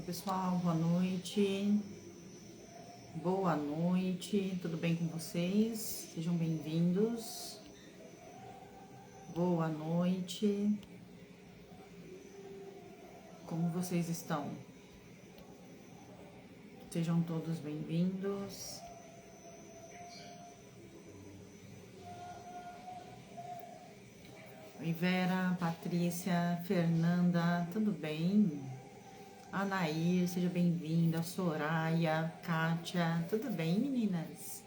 pessoal, boa noite. Boa noite, tudo bem com vocês? Sejam bem-vindos. Boa noite. Como vocês estão? Sejam todos bem-vindos. Oi, Vera, Patrícia, Fernanda, tudo bem? Anair, seja bem-vinda. Soraya, Kátia, tudo bem, meninas?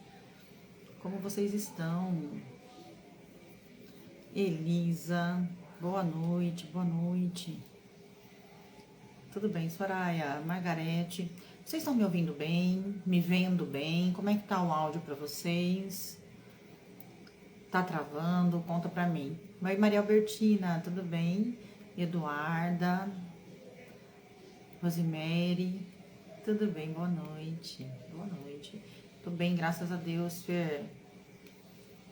Como vocês estão? Elisa, boa noite, boa noite. Tudo bem, Soraya, Margarete, vocês estão me ouvindo bem? Me vendo bem? Como é que tá o áudio para vocês? Tá travando? Conta pra mim. Oi, Maria Albertina, tudo bem? Eduarda, Rosemary, tudo bem? Boa noite. Boa noite. Tô bem, graças a Deus, Fer.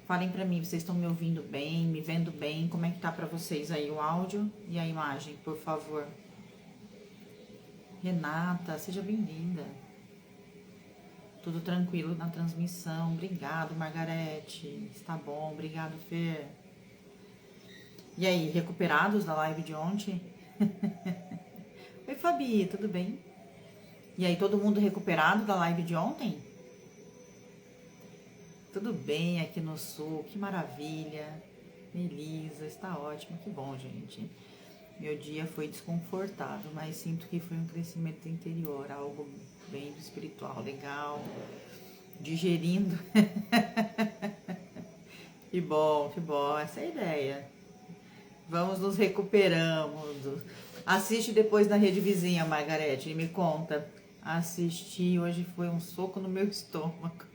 Falem pra mim, vocês estão me ouvindo bem, me vendo bem? Como é que tá pra vocês aí o áudio e a imagem, por favor? Renata, seja bem-vinda. Tudo tranquilo na transmissão. Obrigado, Margarete. Está bom, obrigado, Fer. E aí, recuperados da live de ontem? Oi, Fabi, tudo bem? E aí, todo mundo recuperado da live de ontem? Tudo bem aqui no sul, que maravilha. Elisa, está ótimo, que bom, gente. Meu dia foi desconfortável, mas sinto que foi um crescimento interior, algo bem espiritual, legal. Digerindo. Que bom, essa é a ideia. Vamos nos recuperando. Assiste depois na rede vizinha, Margarete, e me conta. Assisti, hoje foi um soco no meu estômago.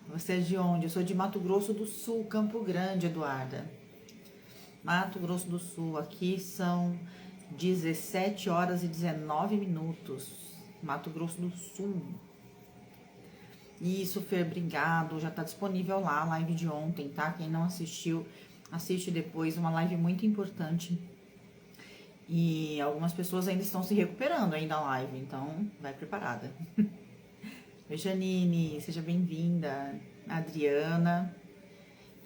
Você é de onde? Eu sou de Mato Grosso do Sul, Campo Grande, Eduarda. Mato Grosso do Sul, aqui são 17 horas e 19 minutos. Mato Grosso do Sul. Isso, Fer, obrigado. Já tá disponível lá a live de ontem, tá? Quem não assistiu, assiste depois, uma live muito importante. E algumas pessoas ainda estão se recuperando ainda da live, então vai preparada. Oi, Janine, seja bem-vinda. Adriana.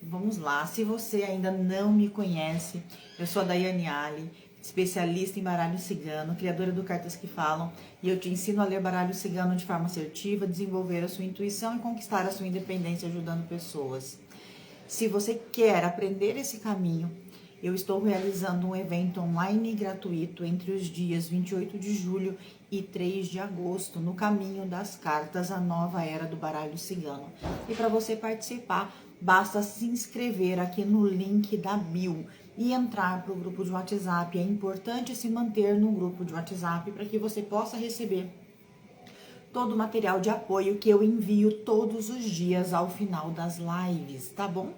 Vamos lá, se você ainda não me conhece, eu sou a Daiane Ali, especialista em baralho cigano, criadora do Cartas que Falam, e eu te ensino a ler baralho cigano de forma assertiva, desenvolver a sua intuição e conquistar a sua independência ajudando pessoas. Se você quer aprender esse caminho, eu estou realizando um evento online gratuito entre os dias 28 de julho e 3 de agosto, no caminho das cartas, a nova era do baralho cigano. E para você participar, basta se inscrever aqui no link da bio e entrar para o grupo de WhatsApp. É importante se manter no grupo de WhatsApp para que você possa receber todo o material de apoio que eu envio todos os dias ao final das lives, tá bom?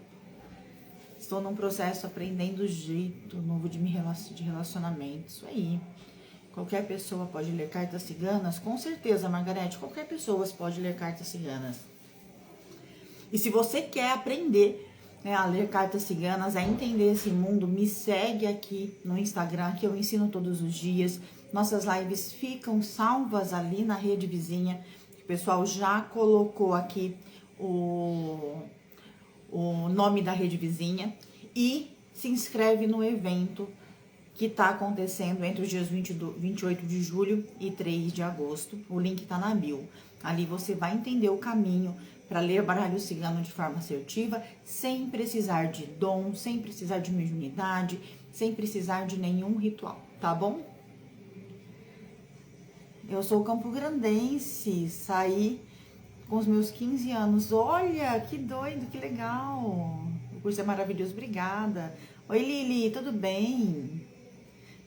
Estou num processo aprendendo jeito novo de relacionamento, isso aí. Qualquer pessoa pode ler cartas ciganas? Com certeza, Margarete, qualquer pessoa pode ler cartas ciganas. E se você quer aprender, né, a ler cartas ciganas, a entender esse mundo, me segue aqui no Instagram, que eu ensino todos os dias. Nossas lives ficam salvas ali na rede vizinha. O pessoal já colocou aqui o nome da rede vizinha e se inscreve no evento que está acontecendo entre os dias 28 de julho e 3 de agosto. O link está na bio. Ali você vai entender o caminho para ler baralho cigano de forma assertiva, sem precisar de dom, sem precisar de mediunidade, sem precisar de nenhum ritual, tá bom? Eu sou campograndense, saí com os meus 15 anos. Olha, que doido, que legal. O curso é maravilhoso, obrigada. Oi, Lili, tudo bem?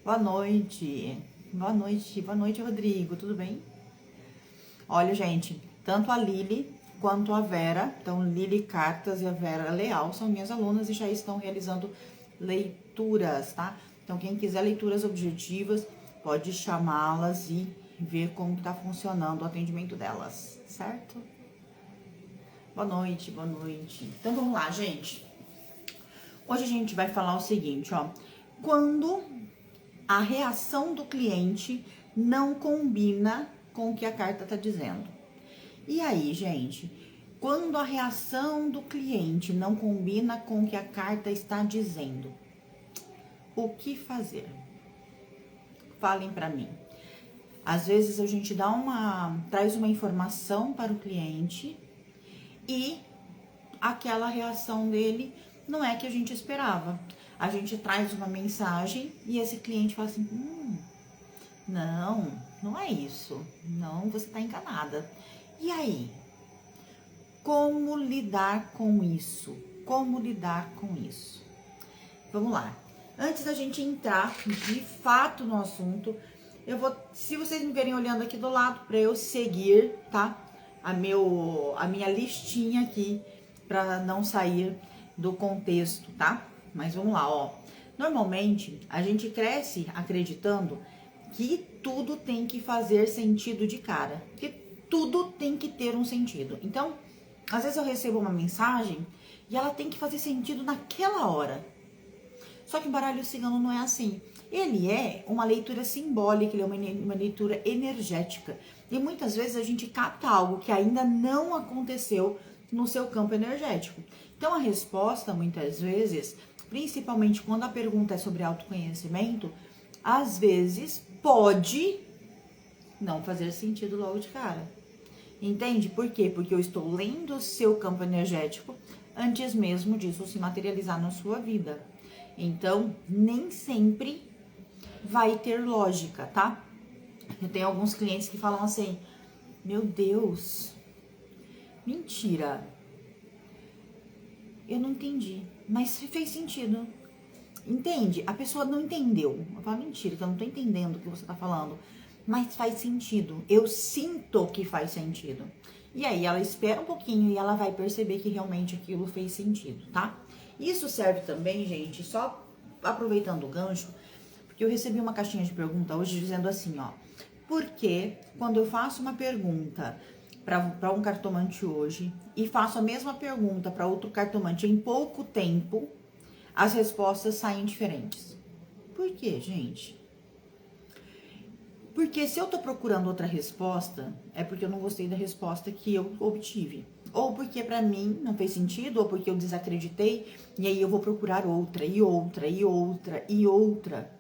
Boa noite. Boa noite, Rodrigo, tudo bem? Olha, gente, tanto a Lili quanto a Vera, então Lili Cartas e a Vera Leal são minhas alunas e já estão realizando leituras, tá? Então, quem quiser leituras objetivas, pode chamá-las e ver como tá funcionando o atendimento delas, certo? Boa noite, boa noite. Então, vamos lá, gente. Hoje a gente vai falar o seguinte, ó. Quando a reação do cliente não combina com o que a carta está dizendo. E aí, gente, quando a reação do cliente não combina com o que a carta está dizendo, o que fazer? Falem para mim. Às vezes a gente traz uma informação para o cliente e aquela reação dele não é que a gente esperava. A gente traz uma mensagem e esse cliente fala assim, não é isso. Não, você está enganada. E aí? Como lidar com isso? Como lidar com isso? Vamos lá. Antes da gente entrar de fato no assunto, se vocês me verem olhando aqui do lado, para eu seguir, tá? A minha listinha aqui, para não sair do contexto, tá? Mas vamos lá, ó. Normalmente, a gente cresce acreditando que tudo tem que fazer sentido de cara, que tudo tem que ter um sentido. Então, às vezes eu recebo uma mensagem e ela tem que fazer sentido naquela hora. Só que o baralho cigano não é assim. Ele é uma leitura simbólica, ele é uma leitura energética. E muitas vezes a gente capta algo que ainda não aconteceu no seu campo energético. Então a resposta, muitas vezes, principalmente quando a pergunta é sobre autoconhecimento, às vezes pode não fazer sentido logo de cara. Entende? Por quê? Porque eu estou lendo o seu campo energético antes mesmo disso se materializar na sua vida. Então, nem sempre vai ter lógica, tá? Eu tenho alguns clientes que falam assim, meu Deus, mentira, eu não entendi, mas fez sentido. Entende? A pessoa não entendeu. Eu falo, mentira, que eu não tô entendendo o que você tá falando, mas faz sentido. Eu sinto que faz sentido. E aí ela espera um pouquinho e ela vai perceber que realmente aquilo fez sentido, tá? Isso serve também, gente, só aproveitando o gancho, porque eu recebi uma caixinha de pergunta hoje dizendo assim, ó, por que quando eu faço uma pergunta para um cartomante hoje e faço a mesma pergunta para outro cartomante em pouco tempo, as respostas saem diferentes? Por quê, gente? Porque se eu tô procurando outra resposta, é porque eu não gostei da resposta que eu obtive. Ou porque pra mim não fez sentido, ou porque eu desacreditei, e aí eu vou procurar outra, e outra, e outra, e outra.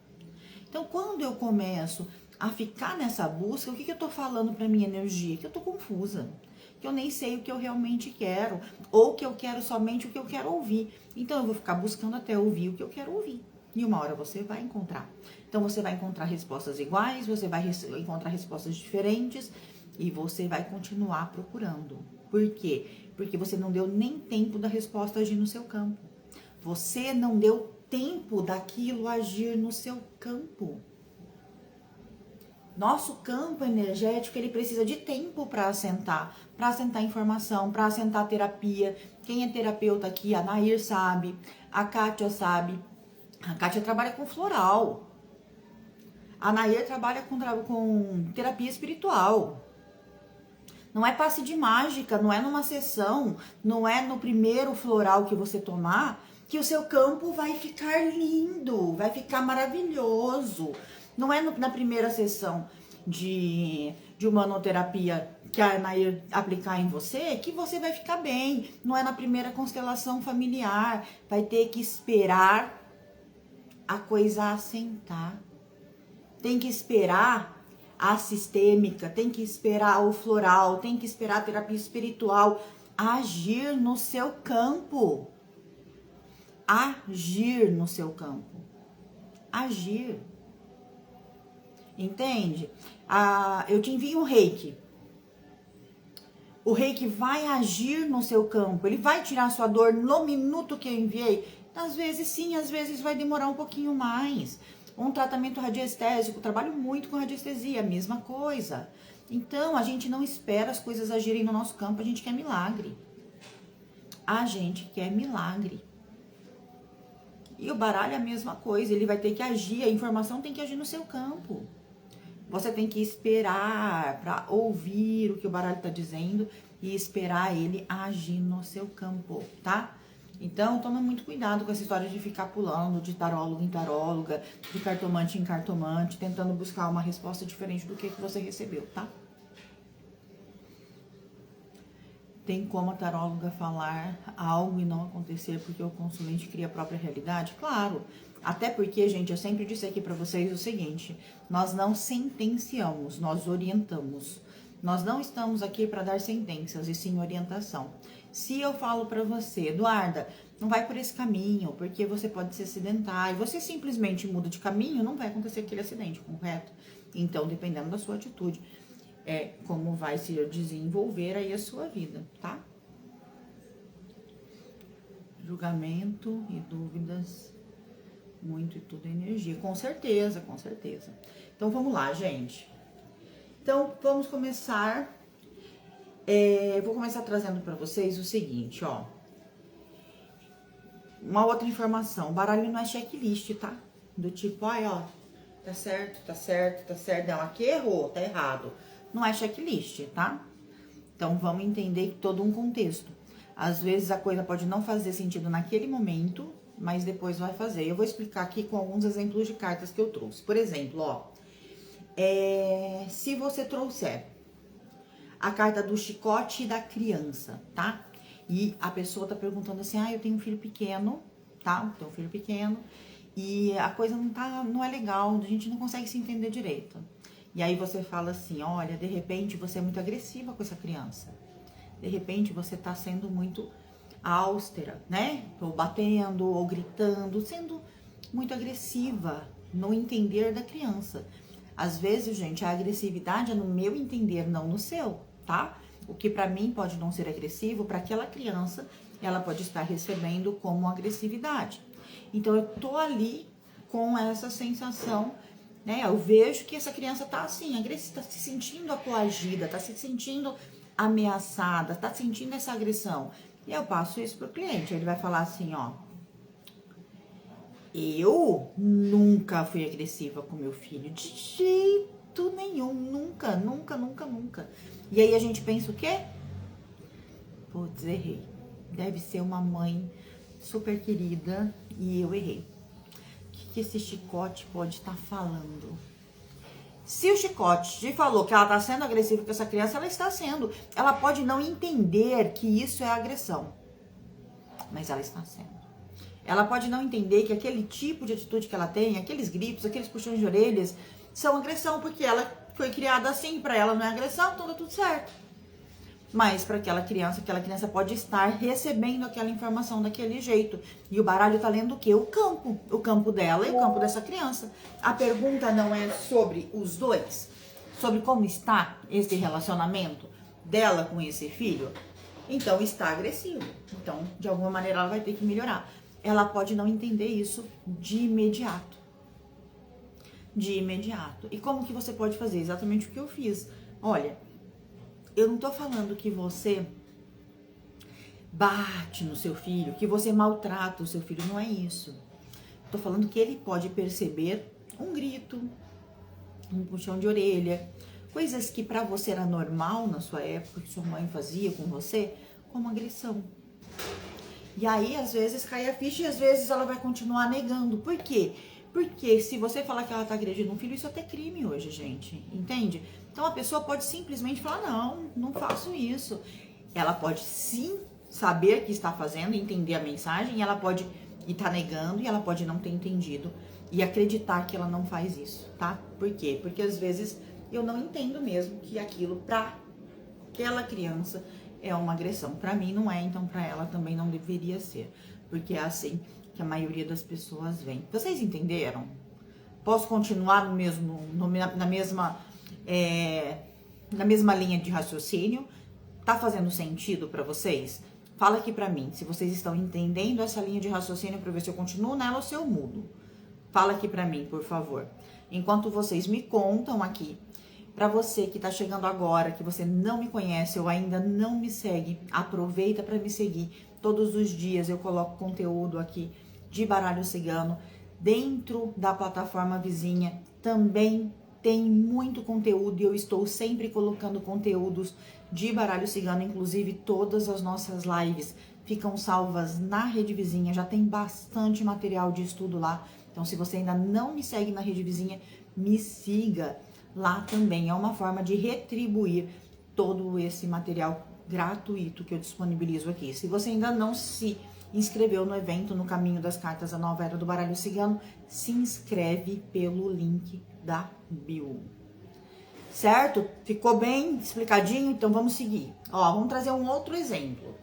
Então, quando eu começo a ficar nessa busca, o que eu tô falando pra minha energia? Que eu tô confusa, que eu nem sei o que eu realmente quero, ou que eu quero somente o que eu quero ouvir. Então, eu vou ficar buscando até ouvir o que eu quero ouvir. E uma hora você vai encontrar. Então, você vai encontrar respostas iguais, você vai encontrar respostas diferentes e você vai continuar procurando. Por quê? Porque você não deu nem tempo da resposta agir no seu campo. Você não deu tempo daquilo agir no seu campo. Nosso campo energético, ele precisa de tempo para assentar informação, para assentar terapia. Quem é terapeuta aqui, a Nair sabe, a Kátia sabe. A Kátia trabalha com floral. A Nair trabalha com terapia espiritual. Não é passe de mágica, não é numa sessão, não é no primeiro floral que você tomar que o seu campo vai ficar lindo, vai ficar maravilhoso. Não é na primeira sessão de humanoterapia que a Nair aplicar em você que você vai ficar bem. Não é na primeira constelação familiar. Vai ter que esperar a coisa assentar. Tem que esperar a sistêmica, tem que esperar o floral, tem que esperar a terapia espiritual agir no seu campo. Agir no seu campo. Agir. Entende? Eu te envio um reiki. O reiki vai agir no seu campo. Ele vai tirar sua dor no minuto que eu enviei. Às vezes sim, às vezes vai demorar um pouquinho mais. Um tratamento radiestésico, trabalho muito com radiestesia, a mesma coisa. Então, a gente não espera as coisas agirem no nosso campo, a gente quer milagre. A gente quer milagre. E o baralho é a mesma coisa, ele vai ter que agir, a informação tem que agir no seu campo. Você tem que esperar para ouvir o que o baralho está dizendo e esperar ele agir no seu campo, tá? Então, toma muito cuidado com essa história de ficar pulando de tarólogo em taróloga, de cartomante em cartomante, tentando buscar uma resposta diferente do que você recebeu, tá? Tem como a taróloga falar algo e não acontecer porque o consulente cria a própria realidade? Claro. Até porque, gente, eu sempre disse aqui pra vocês o seguinte, nós não sentenciamos, nós orientamos. Nós não estamos aqui para dar sentenças, e sim orientação. Se eu falo para você, Eduarda, não vai por esse caminho, porque você pode se acidentar, e você simplesmente muda de caminho, não vai acontecer aquele acidente, correto? Então, dependendo da sua atitude, como vai se desenvolver aí a sua vida, tá? Julgamento e dúvidas, muito e tudo é energia, com certeza, com certeza. Então, vamos lá, gente. Então, vamos começar. Vou começar trazendo para vocês o seguinte, ó. Uma outra informação. O baralho não é checklist, tá? Do tipo, ai, ó, tá certo, tá certo, tá certo. Não, aqui errou, tá errado. Não é checklist, tá? Então, vamos entender todo um contexto. Às vezes, a coisa pode não fazer sentido naquele momento, mas depois vai fazer. Eu vou explicar aqui com alguns exemplos de cartas que eu trouxe. Por exemplo, ó. Se você trouxer a carta do chicote e da criança, tá? E a pessoa tá perguntando assim, eu tenho um filho pequeno, tá? Eu tenho um filho pequeno e a coisa não é legal, a gente não consegue se entender direito. E aí você fala assim, olha, de repente você é muito agressiva com essa criança. De repente você tá sendo muito austera, né? Ou batendo, ou gritando, sendo muito agressiva no entender da criança. Às vezes, gente, a agressividade é no meu entender, não no seu, tá? O que pra mim pode não ser agressivo, para aquela criança, ela pode estar recebendo como agressividade. Então, eu tô ali com essa sensação, né? Eu vejo que essa criança tá assim, agressiva, tá se sentindo coagida, tá se sentindo ameaçada, tá sentindo essa agressão. E eu passo isso pro cliente, ele vai falar assim, ó, eu nunca fui agressiva com meu filho, de jeito nenhum, nunca, nunca, nunca, nunca. E aí a gente pensa o quê? Putz, errei. Deve ser uma mãe super querida e eu errei. O que esse chicote pode estar falando? Se o chicote te falou que ela está sendo agressiva com essa criança, ela está sendo. Ela pode não entender que isso é agressão, mas ela está sendo. Ela pode não entender que aquele tipo de atitude que ela tem, aqueles gritos, aqueles puxões de orelhas, são agressão, porque ela foi criada assim, para ela não é agressão, então tá tudo certo. Mas para aquela criança pode estar recebendo aquela informação daquele jeito. E o baralho tá lendo o quê? O campo dela e o campo dessa criança. A pergunta não é sobre os dois, sobre como está esse relacionamento dela com esse filho. Então está agressivo. Então, de alguma maneira, ela vai ter que melhorar. Ela pode não entender isso de imediato. De imediato. E como que você pode fazer? Exatamente o que eu fiz. Olha, eu não tô falando que você bate no seu filho, que você maltrata o seu filho, não é isso. Tô falando que ele pode perceber um grito, um puxão de orelha, coisas que pra você era normal na sua época, que sua mãe fazia com você, como agressão. E aí, às vezes, cai a ficha e às vezes ela vai continuar negando. Por quê? Porque se você falar que ela tá agredindo um filho, isso é até crime hoje, gente. Entende? Então, a pessoa pode simplesmente falar, não faço isso. Ela pode sim saber que está fazendo, entender a mensagem, e ela pode estar negando, e ela pode não ter entendido, e acreditar que ela não faz isso, tá? Por quê? Porque às vezes eu não entendo mesmo que aquilo pra aquela criança é uma agressão. Pra mim não é, então pra ela também não deveria ser. Porque é assim que a maioria das pessoas vem. Vocês entenderam? Posso continuar na mesma linha de raciocínio? Tá fazendo sentido pra vocês? Fala aqui pra mim, se vocês estão entendendo essa linha de raciocínio pra ver se eu continuo nela ou se eu mudo. Fala aqui pra mim, por favor. Enquanto vocês me contam aqui, pra você que tá chegando agora, que você não me conhece ou ainda não me segue, aproveita pra me seguir. Todos os dias eu coloco conteúdo aqui de baralho cigano. Dentro da plataforma vizinha também tem muito conteúdo e eu estou sempre colocando conteúdos de baralho cigano, inclusive todas as nossas lives ficam salvas na Rede Vizinha, já tem bastante material de estudo lá. Então, se você ainda não me segue na Rede Vizinha, me siga lá também. É uma forma de retribuir todo esse material gratuito que eu disponibilizo aqui. Se você ainda não se inscreveu no evento No Caminho das Cartas, a Nova Era do Baralho Cigano, se inscreve pelo link da bio. Certo? Ficou bem explicadinho? Então vamos seguir. Ó, vamos trazer um outro exemplo.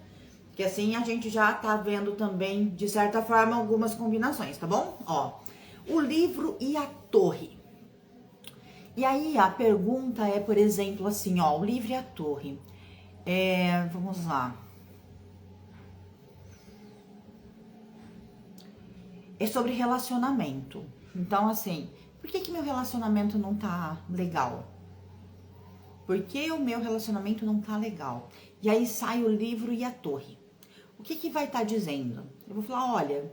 Que assim a gente já tá vendo também, de certa forma, algumas combinações, tá bom? Ó, o livro e a torre. E aí a pergunta é, por exemplo, assim, ó, o livro e a torre. Vamos lá. É sobre relacionamento. Então, assim, por que meu relacionamento não tá legal? Por que o meu relacionamento não tá legal? E aí sai o livro e a torre. O que vai estar dizendo? Eu vou falar, olha,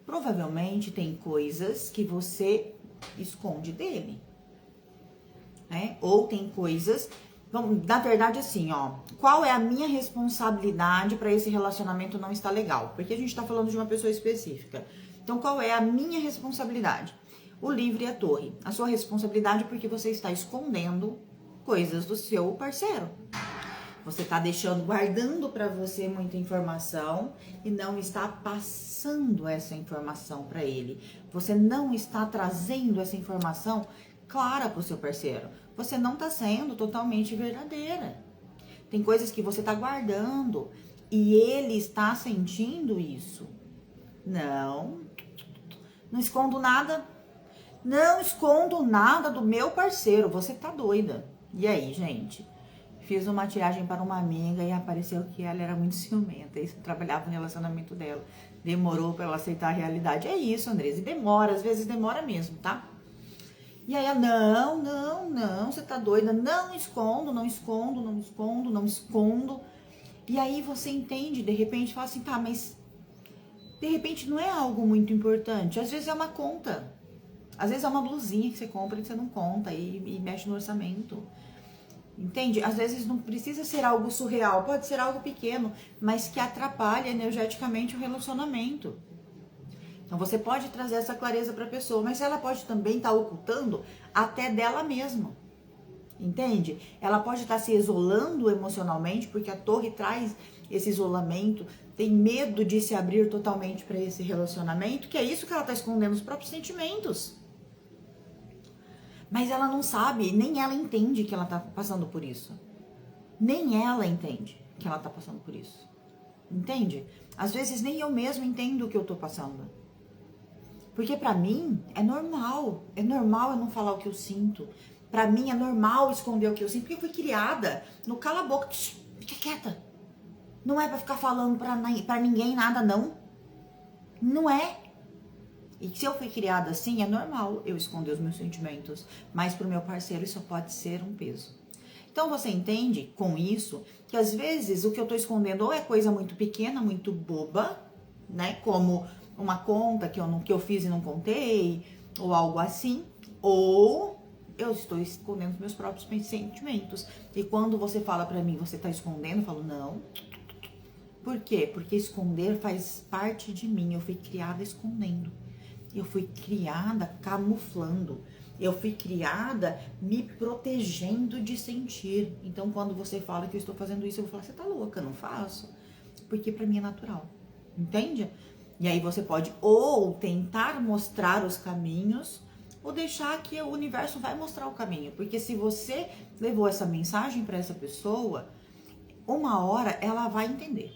provavelmente tem coisas que você esconde dele, né? Ou tem coisas, na verdade assim, ó, qual é a minha responsabilidade para esse relacionamento não estar legal? Porque a gente tá falando de uma pessoa específica. Então, qual é a minha responsabilidade? O livro e a torre. A sua responsabilidade porque você está escondendo coisas do seu parceiro. Você está deixando, guardando para você muita informação e não está passando essa informação para ele. Você não está trazendo essa informação clara para o seu parceiro. Você não está sendo totalmente verdadeira. Tem coisas que você está guardando e ele está sentindo isso. Não escondo nada. Não escondo nada do meu parceiro. Você tá doida. E aí, gente? Fiz uma tiragem para uma amiga e apareceu que ela era muito ciumenta. Isso trabalhava no relacionamento dela. Demorou para ela aceitar a realidade. É isso, Andresa. E demora, às vezes demora mesmo, tá? E aí, não, você tá doida. Não escondo. E aí você entende, de repente, fala assim, tá, mas de repente não é algo muito importante. Às vezes é uma conta. Às vezes é uma blusinha que você compra e que você não conta e mexe no orçamento. Entende? Às vezes não precisa ser algo surreal, pode ser algo pequeno, mas que atrapalha energeticamente o relacionamento. Então você pode trazer essa clareza para a pessoa, mas ela pode também estar ocultando até dela mesma. Entende? Ela pode estar se isolando emocionalmente, porque a torre traz esse isolamento, tem medo de se abrir totalmente para esse relacionamento, que é isso que ela está escondendo, os próprios sentimentos. Mas ela não sabe, nem ela entende que ela tá passando por isso. Nem ela entende que ela tá passando por isso. Entende? Às vezes nem eu mesmo entendo o que eu tô passando. Porque pra mim é normal eu não falar o que eu sinto. Pra mim é normal esconder o que eu sinto, porque eu fui criada no cala a boca, fica quieta. Não é pra ficar falando pra ninguém nada, não. Não é. E se eu fui criada assim, é normal eu esconder os meus sentimentos. Mas pro meu parceiro isso pode ser um peso. Então você entende com isso que às vezes o que eu tô escondendo ou é coisa muito pequena, muito boba, né? Como uma conta que eu fiz e não contei, ou algo assim. Ou eu estou escondendo os meus próprios sentimentos. E quando você fala pra mim, você tá escondendo, eu falo, não. Por quê? Porque esconder faz parte de mim. Eu fui criada escondendo. Eu fui criada camuflando. Eu fui criada me protegendo de sentir. Então, quando você fala que eu estou fazendo isso, eu vou falar, você tá louca, não faço. Porque pra mim é natural. Entende? E aí você pode ou tentar mostrar os caminhos, ou deixar que o universo vai mostrar o caminho. Porque se você levou essa mensagem para essa pessoa, uma hora ela vai entender.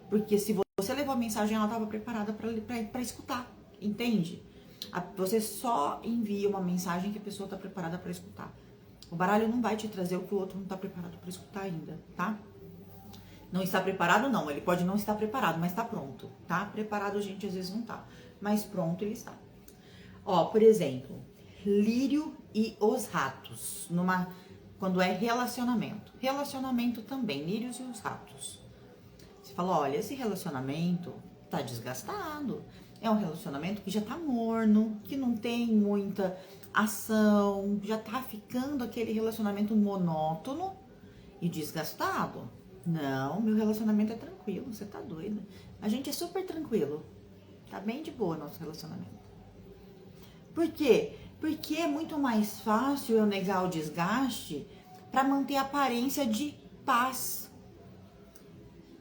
Porque se você levou a mensagem, ela estava preparada para escutar. Entende? Você só envia uma mensagem que a pessoa está preparada para escutar. O baralho não vai te trazer o que o outro não está preparado para escutar ainda, tá? Não está preparado, não. Ele pode não estar preparado, mas está pronto, tá? Preparado a gente às vezes não tá, mas pronto ele está. Ó, por exemplo, lírio e os ratos, quando é relacionamento. Relacionamento também, lírios e os ratos. Você fala, olha, esse relacionamento tá desgastado. É um relacionamento que já tá morno, que não tem muita ação, já tá ficando aquele relacionamento monótono e desgastado. Não, meu relacionamento é tranquilo, você tá doida. A gente é super tranquilo. Tá bem de boa nosso relacionamento. Por quê? Porque é muito mais fácil eu negar o desgaste para manter a aparência de paz.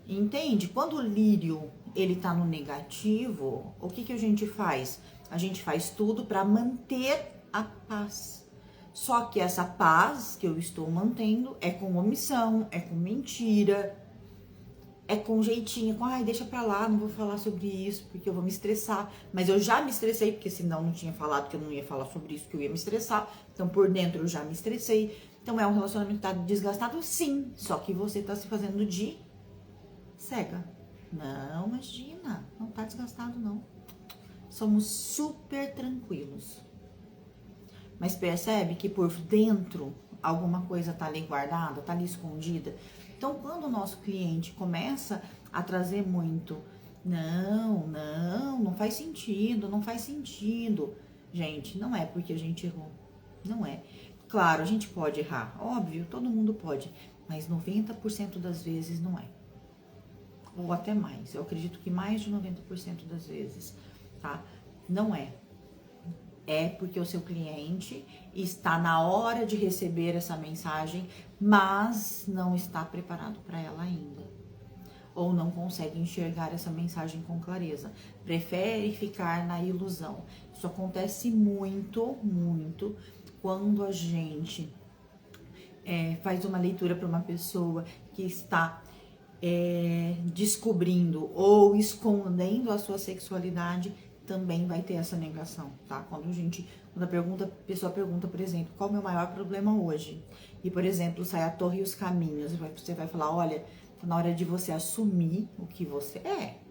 Entende? Quando o lírio ele tá no negativo, o que a gente faz? A gente faz tudo para manter a paz. Só que essa paz que eu estou mantendo é com omissão, é com mentira, é com jeitinho, com ai, deixa pra lá, não vou falar sobre isso porque eu vou me estressar. Mas eu já me estressei, porque senão não tinha falado que eu não ia falar sobre isso, que eu ia me estressar. Então por dentro eu já me estressei. Então é um relacionamento que tá desgastado, sim. Só que você tá se fazendo de cega. Não, imagina, não tá desgastado não. Somos super tranquilos. Mas percebe que por dentro alguma coisa tá ali guardada, tá ali escondida. Então, quando o nosso cliente começa a trazer muito, não faz sentido, não faz sentido. Gente, não é porque a gente errou, não é. Claro, a gente pode errar, óbvio, todo mundo pode, mas 90% das vezes não é. Ou até mais, eu acredito que mais de 90% das vezes, tá? Não é. É porque o seu cliente está na hora de receber essa mensagem, mas não está preparado para ela ainda. Ou não consegue enxergar essa mensagem com clareza. Prefere ficar na ilusão. Isso acontece muito, muito quando a gente faz uma leitura para uma pessoa que está descobrindo ou escondendo a sua sexualidade, também vai ter essa negação, tá? Quando a pessoa pergunta, por exemplo, qual é o meu maior problema hoje? E, por exemplo, sai a Torre e os Caminhos, você vai falar, olha, tá na hora de você assumir o que você é.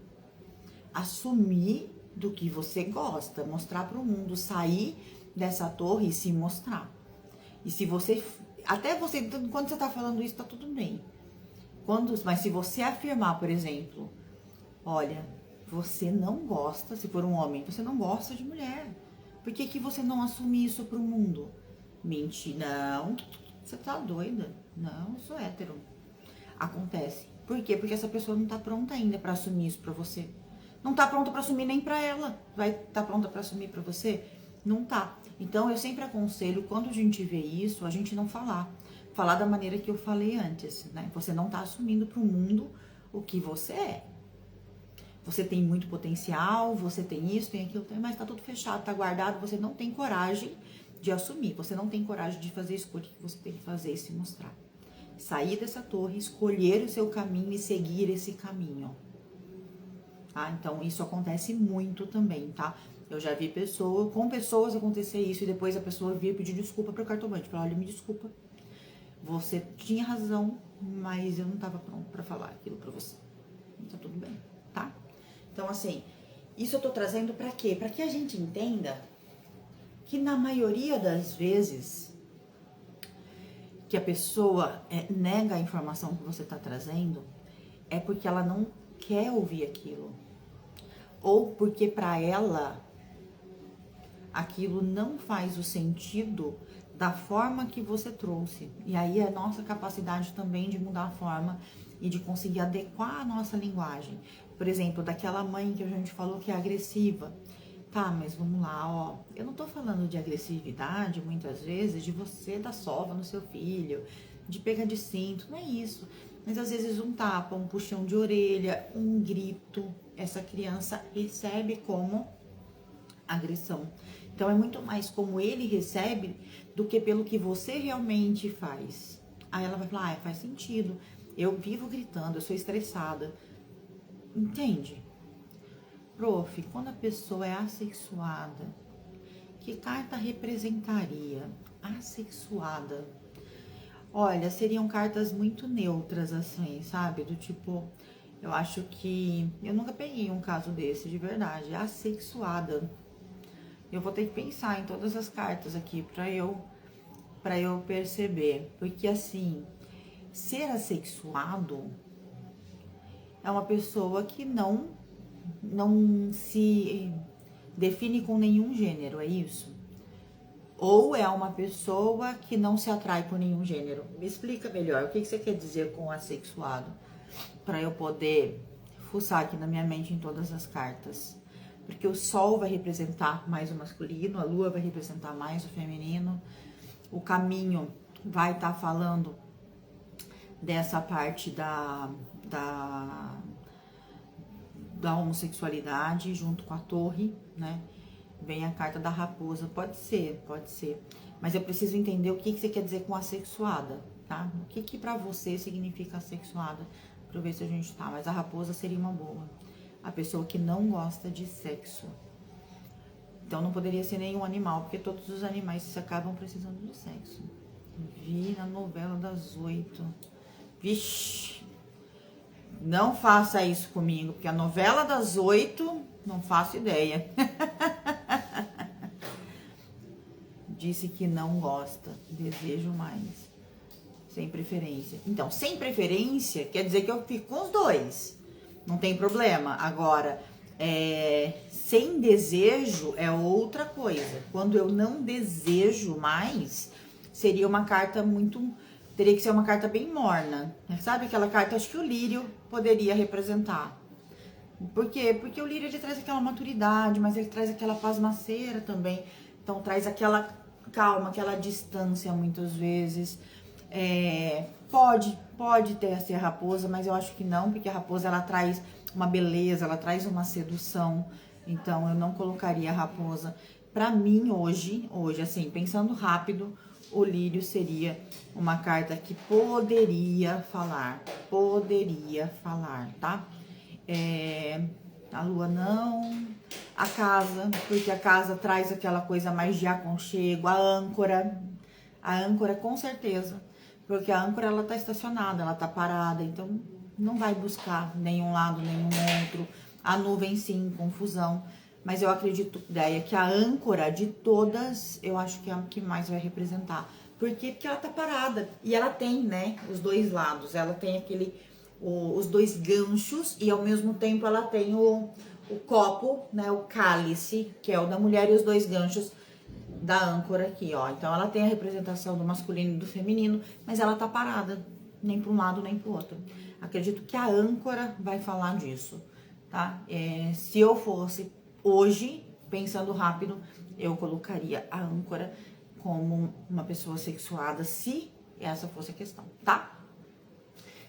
Assumir do que você gosta, mostrar para o mundo, sair dessa torre e se mostrar. E se você, até você, quando você tá falando isso, tá tudo bem. Mas se você afirmar, por exemplo, olha, você não gosta, se for um homem, você não gosta de mulher. Por que você não assume isso pro mundo? Mentir, não, você tá doida. Não, eu sou hétero. Acontece. Por quê? Porque essa pessoa não tá pronta ainda pra assumir isso pra você. Não tá pronta pra assumir nem pra ela. Vai tá pronta pra assumir pra você? Não tá. Então eu sempre aconselho, quando a gente vê isso, a gente não falar. Falar da maneira que eu falei antes, né? Você não tá assumindo pro mundo o que você é. Você tem muito potencial, você tem isso, tem aquilo, mas tá tudo fechado, tá guardado, você não tem coragem de assumir, você não tem coragem de fazer a escolha que você tem que fazer e se mostrar. Sair dessa torre, escolher o seu caminho e seguir esse caminho. Tá? Então, isso acontece muito também, tá? Eu já vi com pessoas acontecer isso e depois a pessoa vir pedir desculpa pro cartomante. Falar, olha, me desculpa, você tinha razão, mas eu não tava pronto pra falar aquilo pra você. Tá tudo bem, tá? Então, assim, isso eu tô trazendo pra quê? Pra que a gente entenda que na maioria das vezes que a pessoa nega a informação que você tá trazendo, é porque ela não quer ouvir aquilo. Ou porque pra ela aquilo não faz o sentido da forma que você trouxe. E aí é a nossa capacidade também de mudar a forma e de conseguir adequar a nossa linguagem. Por exemplo, daquela mãe que a gente falou que é agressiva. Tá, mas vamos lá, ó. Eu não tô falando de agressividade, muitas vezes, de você dar sova no seu filho, de pegar de cinto, não é isso. Mas às vezes um tapa, um puxão de orelha, um grito, essa criança recebe como agressão. Então é muito mais como ele recebe do que pelo que você realmente faz. Aí ela vai falar, faz sentido. Eu vivo gritando, eu sou estressada. Entende? Prof, quando a pessoa é assexuada, que carta representaria? Assexuada. Olha, seriam cartas muito neutras, assim, sabe? Do tipo, eu acho que... Eu nunca peguei um caso desse, de verdade. Assexuada. Eu vou ter que pensar em todas as cartas aqui pra eu perceber. Porque, assim, ser assexuado é uma pessoa que não se define com nenhum gênero, é isso? Ou é uma pessoa que não se atrai por nenhum gênero? Me explica melhor, o que você quer dizer com assexuado? Para eu poder fuçar aqui na minha mente em todas as cartas. Porque o Sol vai representar mais o masculino, a Lua vai representar mais o feminino, o caminho vai estar falando dessa parte da homossexualidade junto com a torre, né? Vem a carta da raposa, pode ser. Mas eu preciso entender o que você quer dizer com assexuada, tá? O que pra você significa assexuada? Pra eu ver se a gente tá. Mas a raposa seria uma boa. A pessoa que não gosta de sexo. Então não poderia ser nenhum animal, porque todos os animais acabam precisando de sexo. Vi na novela das 8. Vixe! Não faça isso comigo, porque a novela das 8, não faço ideia. Disse que não gosta, desejo mais. Sem preferência. Então, sem preferência quer dizer que eu fico com os dois. Não tem problema. Agora, sem desejo é outra coisa. Quando eu não desejo mais, seria uma carta muito... Teria que ser uma carta bem morna. Sabe aquela carta, acho que o lírio poderia representar. Por quê? Porque o lírio, ele traz aquela maturidade, mas ele traz aquela pasmaceira também. Então, traz aquela calma, aquela distância, muitas vezes. Pode ter ser a raposa, mas eu acho que não, porque a raposa, ela traz uma beleza, ela traz uma sedução. Então, eu não colocaria a raposa. Pra mim, hoje, assim, pensando rápido, o lírio seria uma carta que poderia falar, tá? A lua não, a casa, porque a casa traz aquela coisa mais de aconchego, a âncora com certeza, porque a âncora, ela tá estacionada, ela tá parada, então não vai buscar nenhum lado, nenhum outro. A nuvem, sim, confusão. Mas eu acredito, ideia, que a âncora de todas, eu acho que é a que mais vai representar. Por quê? Porque ela tá parada. E ela tem, né, os dois lados. Ela tem os dois ganchos e ao mesmo tempo ela tem o copo, né, o cálice, que é o da mulher, e os dois ganchos da âncora aqui, ó. Então ela tem a representação do masculino e do feminino, mas ela tá parada, nem para um lado nem para o outro. Acredito que a âncora vai falar disso, tá? Se eu fosse hoje, pensando rápido, eu colocaria a âncora como uma pessoa sexuada, se essa fosse a questão, tá?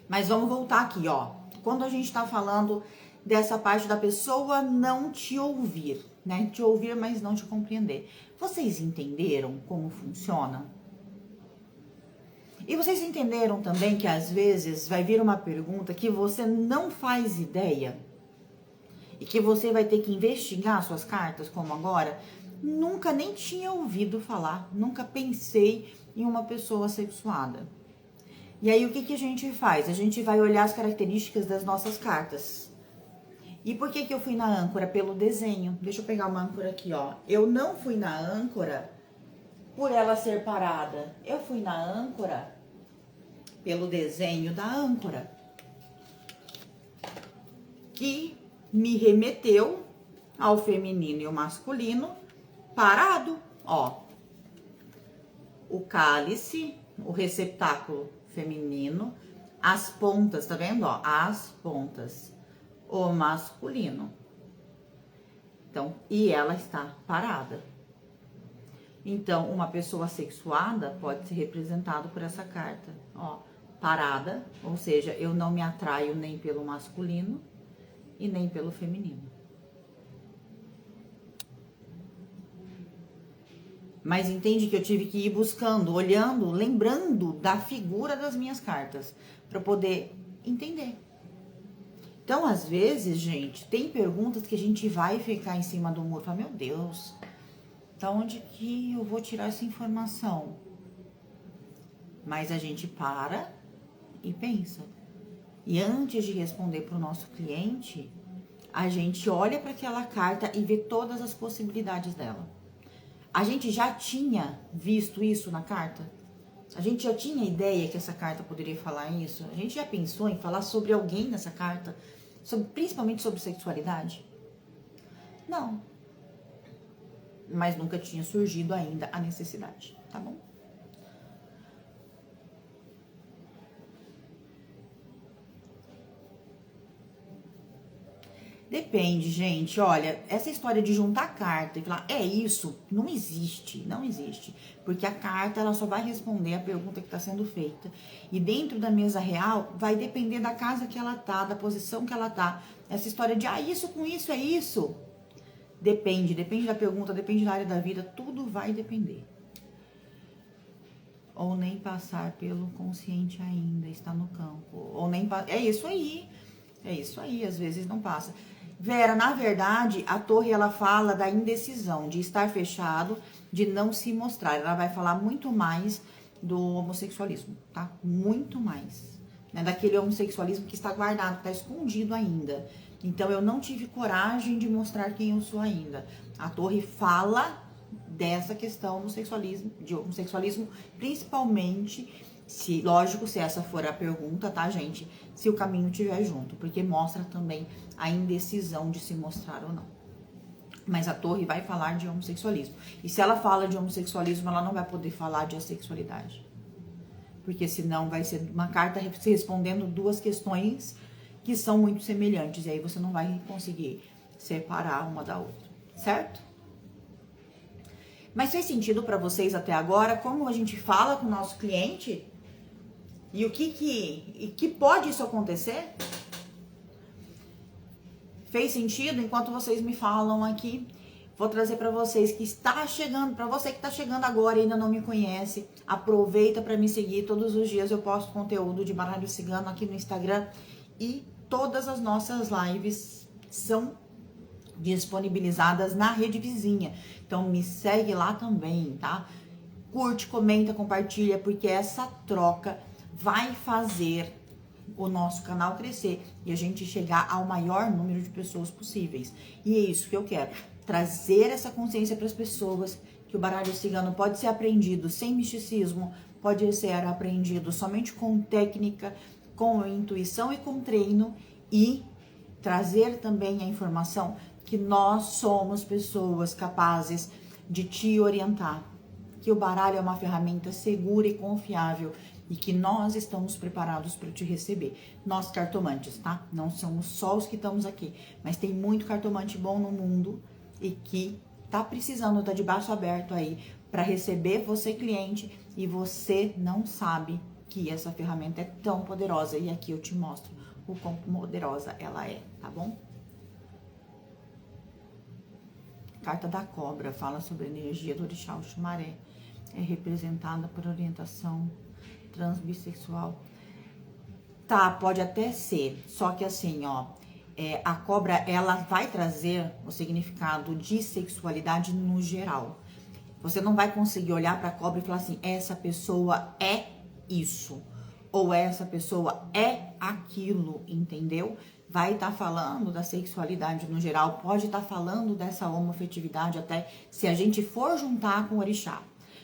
Mas vamos voltar aqui, ó. Quando a gente tá falando dessa parte da pessoa não te ouvir, né? Te ouvir, mas não te compreender. Vocês entenderam como funciona? E vocês entenderam também que às vezes vai vir uma pergunta que você não faz ideia? E que você vai ter que investigar suas cartas, como agora? Nunca nem tinha ouvido falar, nunca pensei em uma pessoa sexuada. E aí, o que a gente faz? A gente vai olhar as características das nossas cartas. E por que eu fui na âncora? Pelo desenho. Deixa eu pegar uma âncora aqui, ó. Eu não fui na âncora por ela ser parada. Eu fui na âncora pelo desenho da âncora, que me remeteu ao feminino e ao masculino parado, ó. O cálice, o receptáculo feminino, as pontas, tá vendo, ó? As pontas, o masculino. Então, e ela está parada. Então, uma pessoa sexuada pode ser representada por essa carta, ó. Parada, ou seja, eu não me atraio nem pelo masculino e nem pelo feminino. Mas entende que eu tive que ir buscando, olhando, lembrando da figura das minhas cartas, para poder entender. Então, às vezes, gente, tem perguntas que a gente vai ficar em cima do muro, fala, meu Deus, da onde que eu vou tirar essa informação? Mas a gente para e pensa. E antes de responder para o nosso cliente, a gente olha para aquela carta e vê todas as possibilidades dela. A gente já tinha visto isso na carta? A gente já tinha ideia que essa carta poderia falar isso? A gente já pensou em falar sobre alguém nessa carta? Principalmente sobre sexualidade? Não. mas nunca tinha surgido ainda a necessidade, tá bom? Depende, gente. Olha, essa história de juntar carta e falar é isso, não existe, não existe. Porque a carta, ela só vai responder a pergunta que está sendo feita. E dentro da mesa real, vai depender da casa que ela tá, da posição que ela tá. Essa história de, isso com isso é isso. Depende da pergunta, depende da área da vida, tudo vai depender. Ou nem passar pelo consciente ainda, está no campo. Ou nem é isso aí, às vezes não passa. Vera, na verdade, a torre, ela fala da indecisão, de estar fechado, de não se mostrar. Ela vai falar muito mais do homossexualismo, tá? Muito mais. Né? Daquele homossexualismo que está guardado, que está escondido ainda. Então, eu não tive coragem de mostrar quem eu sou ainda. A torre fala dessa questão de homossexualismo, principalmente... lógico, se essa for a pergunta, tá, gente? Se o caminho estiver junto, porque mostra também a indecisão de se mostrar ou não. Mas a torre vai falar de homossexualismo. E se ela fala de homossexualismo, ela não vai poder falar de assexualidade. Porque senão vai ser uma carta se respondendo duas questões que são muito semelhantes. E aí você não vai conseguir separar uma da outra, certo? Mas fez sentido para vocês até agora como a gente fala com o nosso cliente? E o que pode isso acontecer? Fez sentido? Enquanto vocês me falam aqui, vou trazer para vocês que está chegando, para você que está chegando agora e ainda não me conhece, aproveita para me seguir. Todos os dias eu posto conteúdo de baralho cigano aqui no Instagram e todas as nossas lives são disponibilizadas na rede vizinha. Então me segue lá também, tá? Curte, comenta, compartilha, porque essa troca vai fazer o nosso canal crescer e a gente chegar ao maior número de pessoas possíveis. E é isso que eu quero, trazer essa consciência para as pessoas, que o baralho cigano pode ser aprendido sem misticismo, pode ser aprendido somente com técnica, com intuição e com treino, e trazer também a informação que nós somos pessoas capazes de te orientar, que o baralho é uma ferramenta segura e confiável e que nós estamos preparados para te receber. Nós cartomantes, tá? Não somos só os que estamos aqui, mas tem muito cartomante bom no mundo e que tá precisando, tá de braço aberto aí para receber você, cliente, e você não sabe que essa ferramenta é tão poderosa. E aqui eu te mostro o quão poderosa ela é, tá bom? Carta da cobra fala sobre a energia do orixá Oxumaré. É representada por orientação transbissexual. Tá, pode até ser, só que assim, ó, a cobra, ela vai trazer o significado de sexualidade no geral. Você não vai conseguir olhar para a cobra e falar assim, essa pessoa é isso, ou essa pessoa é aquilo, entendeu? Vai estar falando da sexualidade no geral, pode estar falando dessa homoafetividade até se a gente for juntar com o orixá.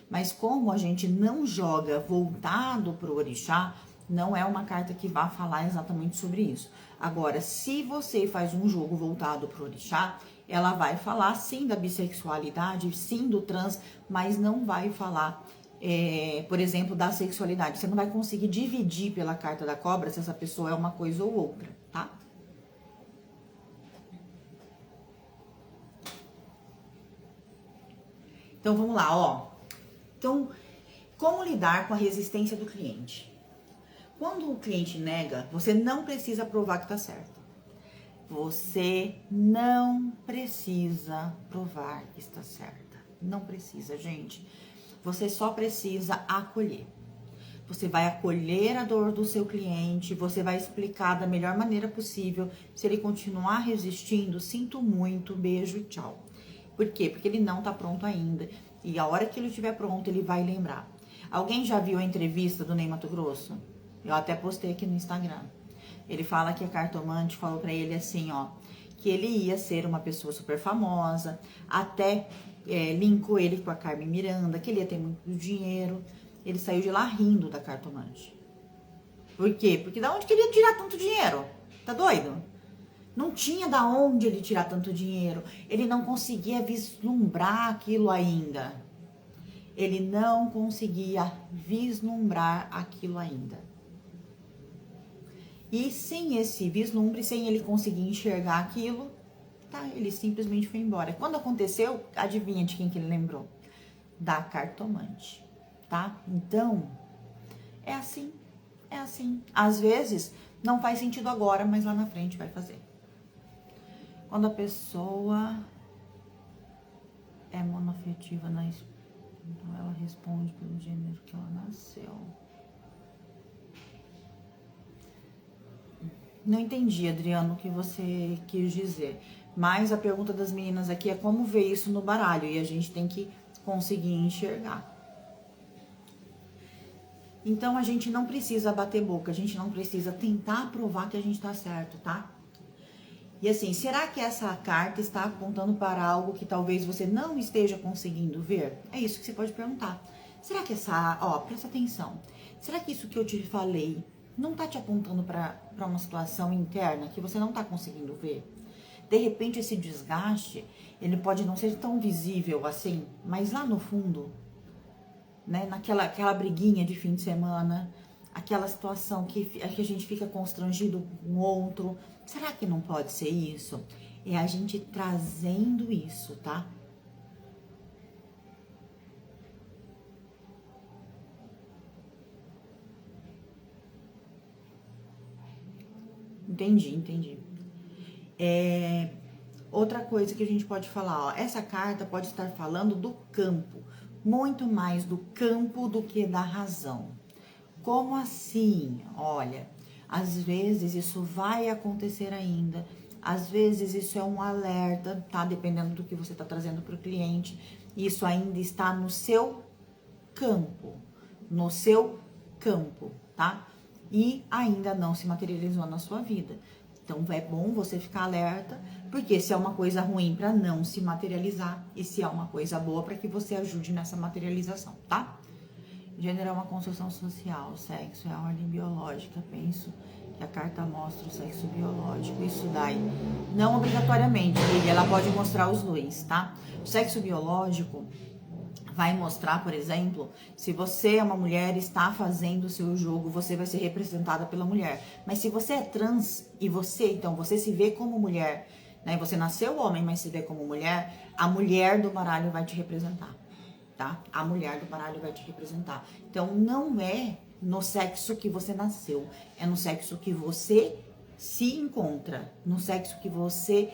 Mas como a gente não joga voltado para o orixá, não é uma carta que vá falar exatamente sobre isso. Agora, se você faz um jogo voltado para o orixá, ela vai falar sim da bissexualidade, sim do trans, mas não vai falar, por exemplo, da sexualidade. Você não vai conseguir dividir pela carta da cobra se essa pessoa é uma coisa ou outra, tá? Então, vamos lá, ó. Então, como lidar com a resistência do cliente? Quando o cliente nega, você não precisa provar que tá certo. Você não precisa provar que está certa. Não precisa, gente. Você só precisa acolher. Você vai acolher a dor do seu cliente, você vai explicar da melhor maneira possível. Se ele continuar resistindo, sinto muito, beijo e tchau. Por quê? Porque ele não tá pronto ainda. E a hora que ele estiver pronto, ele vai lembrar. Alguém já viu a entrevista do Ney Matogrosso? Eu até postei aqui no Instagram. Ele fala que a cartomante falou pra ele assim, ó, que ele ia ser uma pessoa super famosa, até linkou ele com a Carmen Miranda, que ele ia ter muito dinheiro. Ele saiu de lá rindo da cartomante. Por quê? Porque da onde que ele ia tirar tanto dinheiro? Tá doido? Não tinha da onde ele tirar tanto dinheiro. Ele não conseguia vislumbrar aquilo ainda. Ele não conseguia vislumbrar aquilo ainda. E sem esse vislumbre, sem ele conseguir enxergar aquilo, tá, ele simplesmente foi embora. Quando aconteceu, adivinha de quem que ele lembrou? Da cartomante, tá? Então, é assim, é assim. Às vezes, não faz sentido agora, mas lá na frente vai fazer. Quando a pessoa é monoafetiva na esposa, então ela responde pelo gênero que ela nasceu. Não entendi, Adriano, o que você quis dizer. Mas a pergunta das meninas aqui é como ver isso no baralho. E a gente tem que conseguir enxergar. Então, a gente não precisa bater boca. A gente não precisa tentar provar que a gente tá certo, tá? E assim, será que essa carta está apontando para algo que talvez você não esteja conseguindo ver? É isso que você pode perguntar. Será que presta atenção. Será que isso que eu te falei não tá te apontando para uma situação interna que você não tá conseguindo ver? De repente, esse desgaste, ele pode não ser tão visível assim, mas lá no fundo, né, aquela briguinha de fim de semana, aquela situação que a gente fica constrangido com o outro, será que não pode ser isso? É a gente trazendo isso, tá? Entendi. Outra coisa que a gente pode falar, ó, essa carta pode estar falando do campo, muito mais do campo do que da razão. Como assim? Olha, às vezes isso vai acontecer ainda, às vezes isso é um alerta, tá? Dependendo do que você está trazendo para o cliente, isso ainda está no seu campo, tá? E ainda não se materializou na sua vida. Então é bom você ficar alerta, porque se é uma coisa ruim para não se materializar e se é uma coisa boa para que você ajude nessa materialização, tá? Gênero é uma construção social, sexo é a ordem biológica. Penso que a carta mostra o sexo biológico. Isso daí, não obrigatoriamente, ela pode mostrar os dois, tá? O sexo biológico vai mostrar, por exemplo, se você é uma mulher e está fazendo o seu jogo, você vai ser representada pela mulher. Mas se você é trans e você se vê como mulher, né? Você nasceu homem, mas se vê como mulher, a mulher do baralho vai te representar, tá? A mulher do baralho vai te representar. Então, não é no sexo que você nasceu, é no sexo que você se encontra, no sexo que você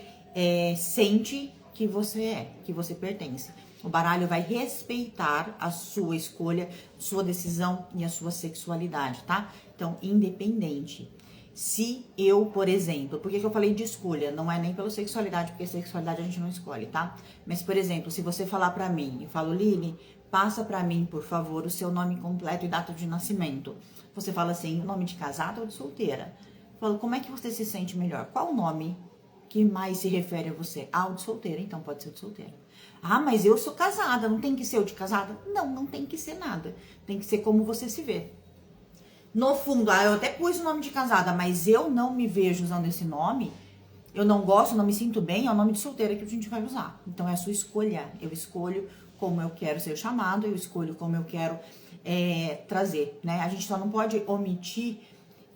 sente que você pertence. O baralho vai respeitar a sua escolha, sua decisão e a sua sexualidade, tá? Então, independente. Se eu, por exemplo, por que eu falei de escolha? Não é nem pela sexualidade, porque sexualidade a gente não escolhe, tá? Mas, por exemplo, se você falar pra mim, eu falo, Lili, passa pra mim, por favor, o seu nome completo e data de nascimento. Você fala assim, o nome de casada ou de solteira? Eu falo, como é que você se sente melhor? Qual o nome que mais se refere a você? Ah, o de solteira, então pode ser o de solteira. Ah, mas eu sou casada, não tem que ser o de casada? Não, não tem que ser nada. Tem que ser como você se vê. No fundo, eu até pus o nome de casada, mas eu não me vejo usando esse nome. Eu não gosto, não me sinto bem, é o nome de solteira que a gente vai usar. Então, é a sua escolha. Eu escolho como eu quero ser chamado, eu escolho como eu quero trazer, né? A gente só não pode omitir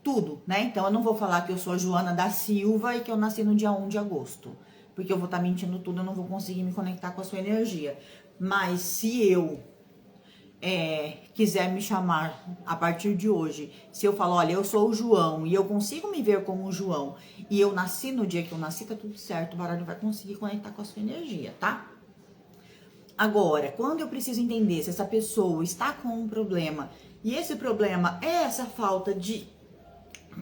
tudo, né? Então, eu não vou falar que eu sou a Joana da Silva e que eu nasci no dia 1 de agosto. Porque eu vou estar mentindo tudo, eu não vou conseguir me conectar com a sua energia. Mas se eu quiser me chamar a partir de hoje, se eu falar, olha, eu sou o João e eu consigo me ver como o João e eu nasci no dia que eu nasci, tá tudo certo, o baralho vai conseguir conectar com a sua energia, tá? Agora, quando eu preciso entender se essa pessoa está com um problema e esse problema é essa falta de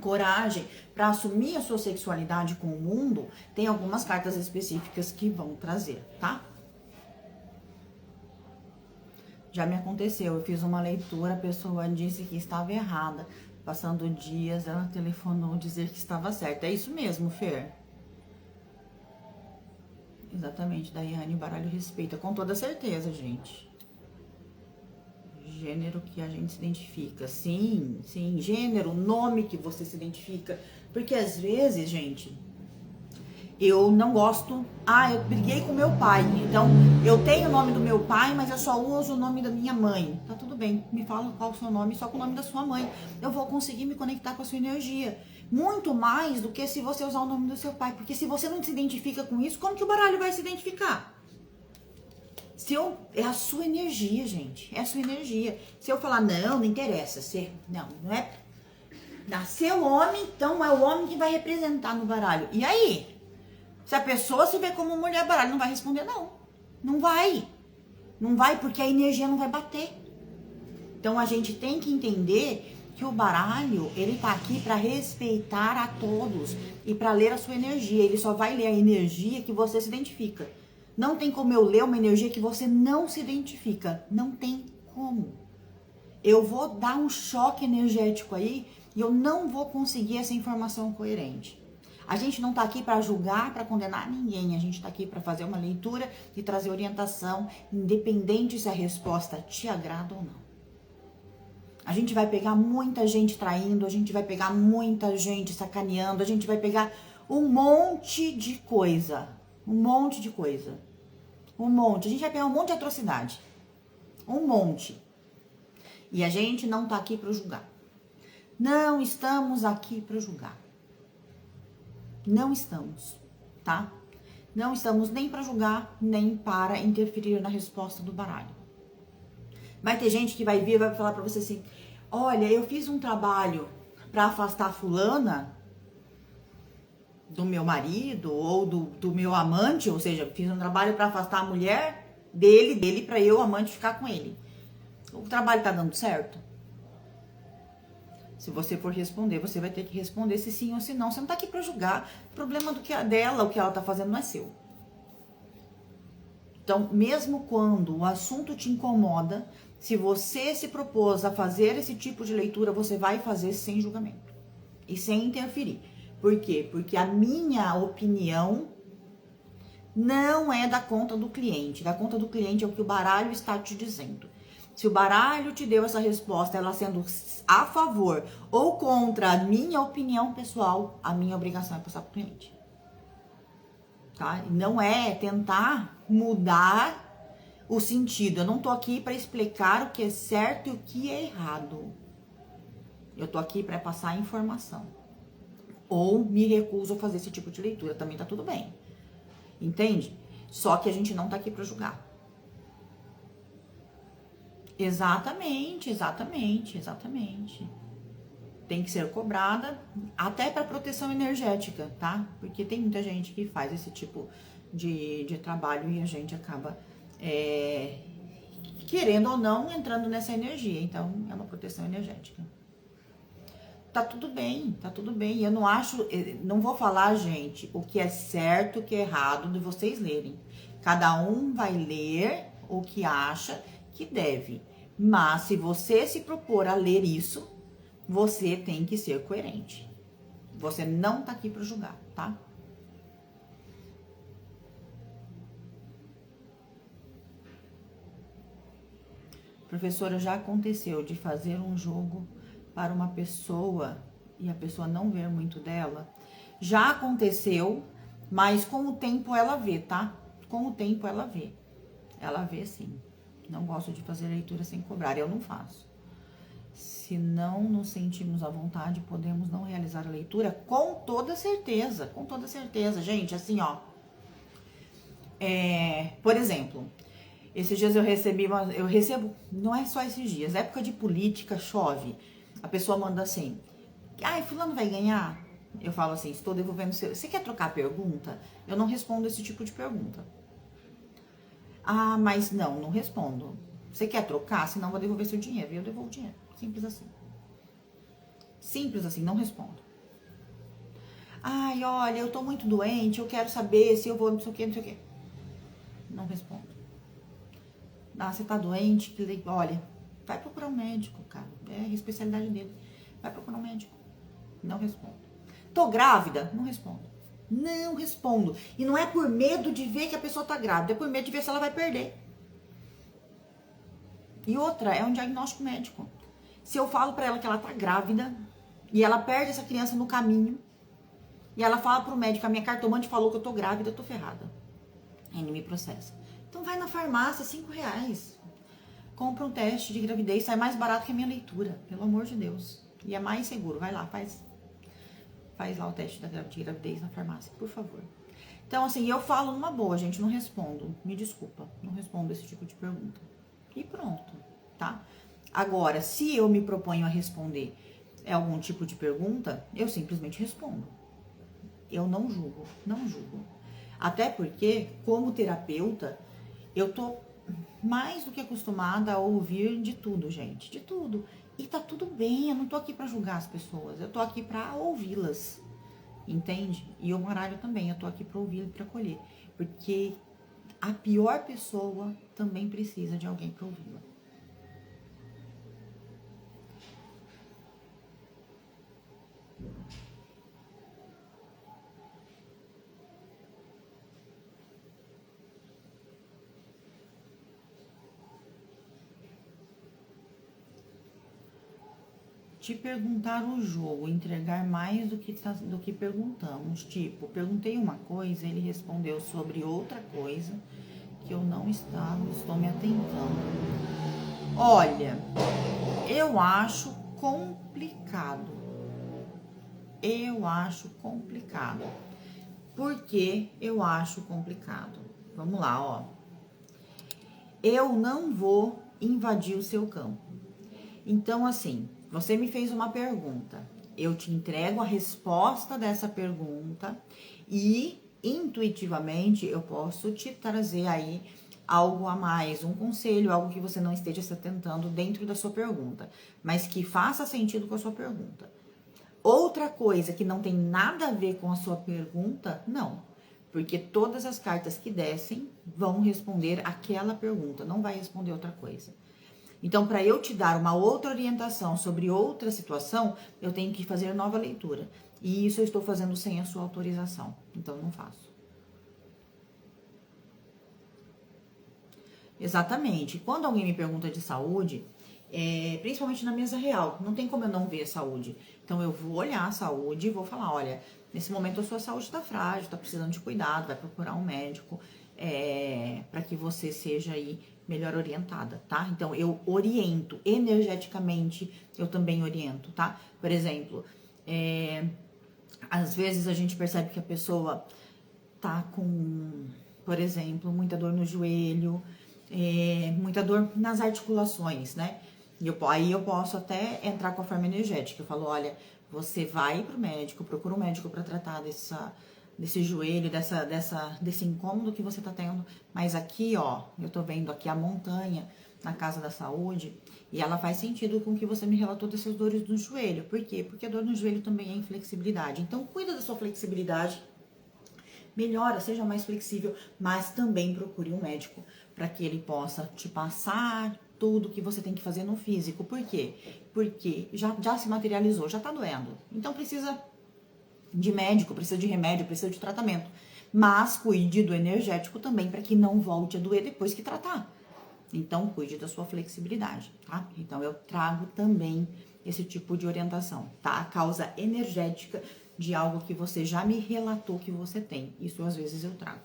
coragem para assumir a sua sexualidade com o mundo, tem algumas cartas específicas que vão trazer, tá? Já me aconteceu, eu fiz uma leitura, a pessoa disse que estava errada. Passando dias, ela telefonou dizer que estava certa. É isso mesmo, Fer? Exatamente, Daiane, o baralho respeita, com toda certeza, gente. Gênero que a gente se identifica. Sim, sim, gênero, nome que você se identifica. Porque às vezes, gente, Eu não gosto. Ah, eu briguei com meu pai. Então, eu tenho o nome do meu pai, mas eu só uso o nome da minha mãe. Tá tudo bem. Me fala qual é o seu nome, só com o nome da sua mãe. Eu vou conseguir me conectar com a sua energia. Muito mais do que se você usar o nome do seu pai. Porque se você não se identifica com isso, como que o baralho vai se identificar? É a sua energia, gente. É a sua energia. Se eu falar, não interessa. Não é. Nasceu homem, então é o homem que vai representar no baralho. E aí? Se a pessoa se vê como mulher, baralho não vai responder, não. Não vai. Não vai porque a energia não vai bater. Então a gente tem que entender que o baralho, ele tá aqui para respeitar a todos e para ler a sua energia. Ele só vai ler a energia que você se identifica. Não tem como eu ler uma energia que você não se identifica. Não tem como. Eu vou dar um choque energético aí e eu não vou conseguir essa informação coerente. A gente não está aqui para julgar, para condenar ninguém. A gente está aqui para fazer uma leitura e trazer orientação, independente se a resposta te agrada ou não. A gente vai pegar muita gente traindo, a gente vai pegar muita gente sacaneando, a gente vai pegar um monte de coisa. Um monte de coisa. Um monte. A gente vai pegar um monte de atrocidade. Um monte. E a gente não está aqui para julgar. Não estamos aqui para julgar. Não estamos, tá? Não estamos nem para julgar, nem para interferir na resposta do baralho. Vai ter gente que vai vir e vai falar para você assim, olha, eu fiz um trabalho para afastar fulana do meu marido ou do meu amante, ou seja, fiz um trabalho para afastar a mulher dele para eu, amante, ficar com ele. O trabalho tá dando certo? Se você for responder, você vai ter que responder se sim ou se não. Você não tá aqui para julgar. O problema dela, o que ela tá fazendo não é seu. Então, mesmo quando o assunto te incomoda, se você se propôs a fazer esse tipo de leitura, você vai fazer sem julgamento e sem interferir. Por quê? Porque a minha opinião não é da conta do cliente. Da conta do cliente é o que o baralho está te dizendo. Se o baralho te deu essa resposta, ela sendo a favor ou contra a minha opinião pessoal, a minha obrigação é passar para o cliente. Tá? Não é tentar mudar o sentido. Eu não tô aqui para explicar o que é certo e o que é errado. Eu tô aqui para passar a informação. Ou me recuso a fazer esse tipo de leitura, também tá tudo bem. Entende? Só que a gente não tá aqui para julgar. Exatamente. Tem que ser cobrada até para proteção energética, tá? Porque tem muita gente que faz esse tipo de trabalho e a gente acaba, querendo ou não, entrando nessa energia. Então, é uma proteção energética. Tá tudo bem. Eu não vou falar, gente, o que é certo, o que é errado de vocês lerem. Cada um vai ler o que acha que deve. Mas se você se propor a ler isso, você tem que ser coerente. Você não tá aqui para julgar, tá? Professora, já aconteceu de fazer um jogo para uma pessoa e a pessoa não ver muito dela? Já aconteceu, mas com o tempo ela vê, tá? Com o tempo ela vê. Ela vê sim. Não gosto de fazer leitura sem cobrar, eu não faço. Se não nos sentimos à vontade, podemos não realizar a leitura? Com toda certeza, gente, assim, ó. Por exemplo, esses dias eu recebo, não é só esses dias, época de política, chove. A pessoa manda assim, ai, fulano vai ganhar? Eu falo assim, estou devolvendo seu... Você quer trocar a pergunta? Eu não respondo esse tipo de pergunta. Ah, mas não respondo. Você quer trocar? Senão eu vou devolver seu dinheiro. E eu devolvo o dinheiro. Simples assim. Simples assim, não respondo. Ai, olha, eu tô muito doente, eu quero saber se eu vou não sei o que. Não respondo. Ah, você tá doente? Olha, vai procurar um médico, cara. É a especialidade dele. Vai procurar um médico. Não respondo. Tô grávida? Não respondo. Não respondo. E não é por medo de ver que a pessoa tá grávida, é por medo de ver se ela vai perder. E outra, é um diagnóstico médico. Se eu falo pra ela que ela tá grávida e ela perde essa criança no caminho, E ela fala pro médico, a minha cartomante falou que eu tô grávida, eu tô ferrada. Aí ele me processa. Então vai na farmácia, R$5. Compra um teste de gravidez, sai mais barato que a minha leitura, pelo amor de Deus. E é mais seguro, vai lá, faz lá o teste de gravidez na farmácia, por favor. Então, assim, eu falo numa boa, gente, não respondo. Me desculpa, não respondo esse tipo de pergunta. E pronto, tá? Agora, se eu me proponho a responder algum tipo de pergunta, eu simplesmente respondo. Eu não julgo, não julgo. Até porque, como terapeuta, eu tô mais do que acostumada a ouvir de tudo, gente, de tudo. E tá tudo bem, eu não tô aqui pra julgar as pessoas, eu tô aqui pra ouvi-las, entende? E o horário também, eu tô aqui pra ouvir e pra acolher. Porque a pior pessoa também precisa de alguém pra ouvi-la. Te perguntar o jogo, entregar mais do que perguntamos. Tipo, perguntei uma coisa, ele respondeu sobre outra coisa que eu não estou me atentando. Olha, eu acho complicado. Por que eu acho complicado? Vamos lá, ó. Eu não vou invadir o seu campo. Então, assim, você me fez uma pergunta, eu te entrego a resposta dessa pergunta e intuitivamente eu posso te trazer aí algo a mais, um conselho, algo que você não esteja se atentando dentro da sua pergunta, mas que faça sentido com a sua pergunta. Outra coisa que não tem nada a ver com a sua pergunta, não. Porque todas as cartas que descem vão responder aquela pergunta, não vai responder outra coisa. Então, para eu te dar uma outra orientação sobre outra situação, eu tenho que fazer nova leitura. E isso eu estou fazendo sem a sua autorização. Então, não faço. Exatamente. Quando alguém me pergunta de saúde, principalmente na mesa real, não tem como eu não ver a saúde. Então, eu vou olhar a saúde e vou falar, olha, nesse momento a sua saúde está frágil, está precisando de cuidado, vai procurar um médico para que você seja aí melhor orientada, tá? Então, eu oriento energeticamente, eu também oriento, tá? Por exemplo, às vezes a gente percebe que a pessoa tá com, por exemplo, muita dor no joelho, muita dor nas articulações, né? E aí eu posso até entrar com a forma energética. Eu falo, olha, você vai pro médico, procura um médico para tratar desse joelho, desse incômodo que você tá tendo. Mas aqui, ó, eu tô vendo aqui a montanha na Casa da Saúde e ela faz sentido com o que você me relatou dessas dores no joelho. Por quê? Porque a dor no joelho também é inflexibilidade. Então, cuida da sua flexibilidade, melhora, seja mais flexível, mas também procure um médico para que ele possa te passar tudo que você tem que fazer no físico. Por quê? Porque já se materializou, já tá doendo. Então, precisa de médico, precisa de remédio, precisa de tratamento. Mas cuide do energético também para que não volte a doer depois que tratar. Então, cuide da sua flexibilidade, tá? Então, eu trago também esse tipo de orientação, tá? A causa energética de algo que você já me relatou que você tem. Isso, às vezes, eu trago.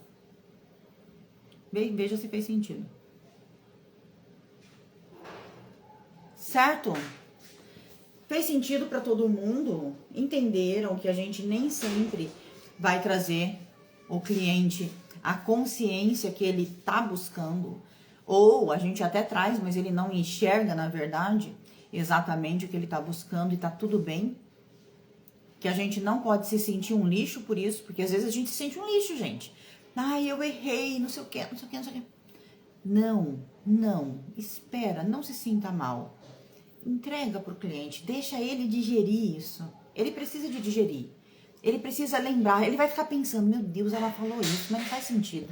Veja se fez sentido. Certo? Fez sentido para todo mundo? Entenderam que a gente nem sempre vai trazer o cliente a consciência que ele tá buscando, ou a gente até traz, mas ele não enxerga, na verdade, exatamente o que ele tá buscando e tá tudo bem? Que a gente não pode se sentir um lixo por isso, porque às vezes a gente se sente um lixo, gente. Ai, eu errei, não sei o que, não sei o que, não sei o que. Não, espera, não se sinta mal. Entrega pro cliente, deixa ele digerir isso. Ele precisa de digerir. Ele precisa lembrar, ele vai ficar pensando, meu Deus, ela falou isso, mas não faz sentido.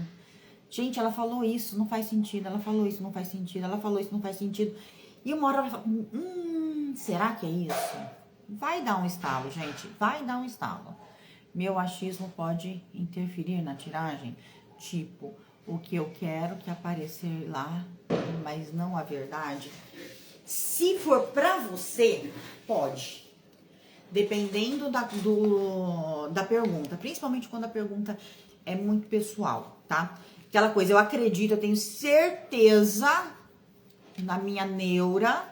Gente, ela falou isso, não faz sentido. Ela falou isso, não faz sentido. Ela falou isso, não faz sentido. E uma hora ela fala, será que é isso? Vai dar um estalo, gente, vai dar um estalo. Meu achismo pode interferir na tiragem, tipo, o que eu quero que aparecer lá, mas não a verdade. Se for pra você, pode. dependendo da pergunta, principalmente quando a pergunta é muito pessoal, tá? Aquela coisa, eu acredito, eu tenho certeza na minha neura,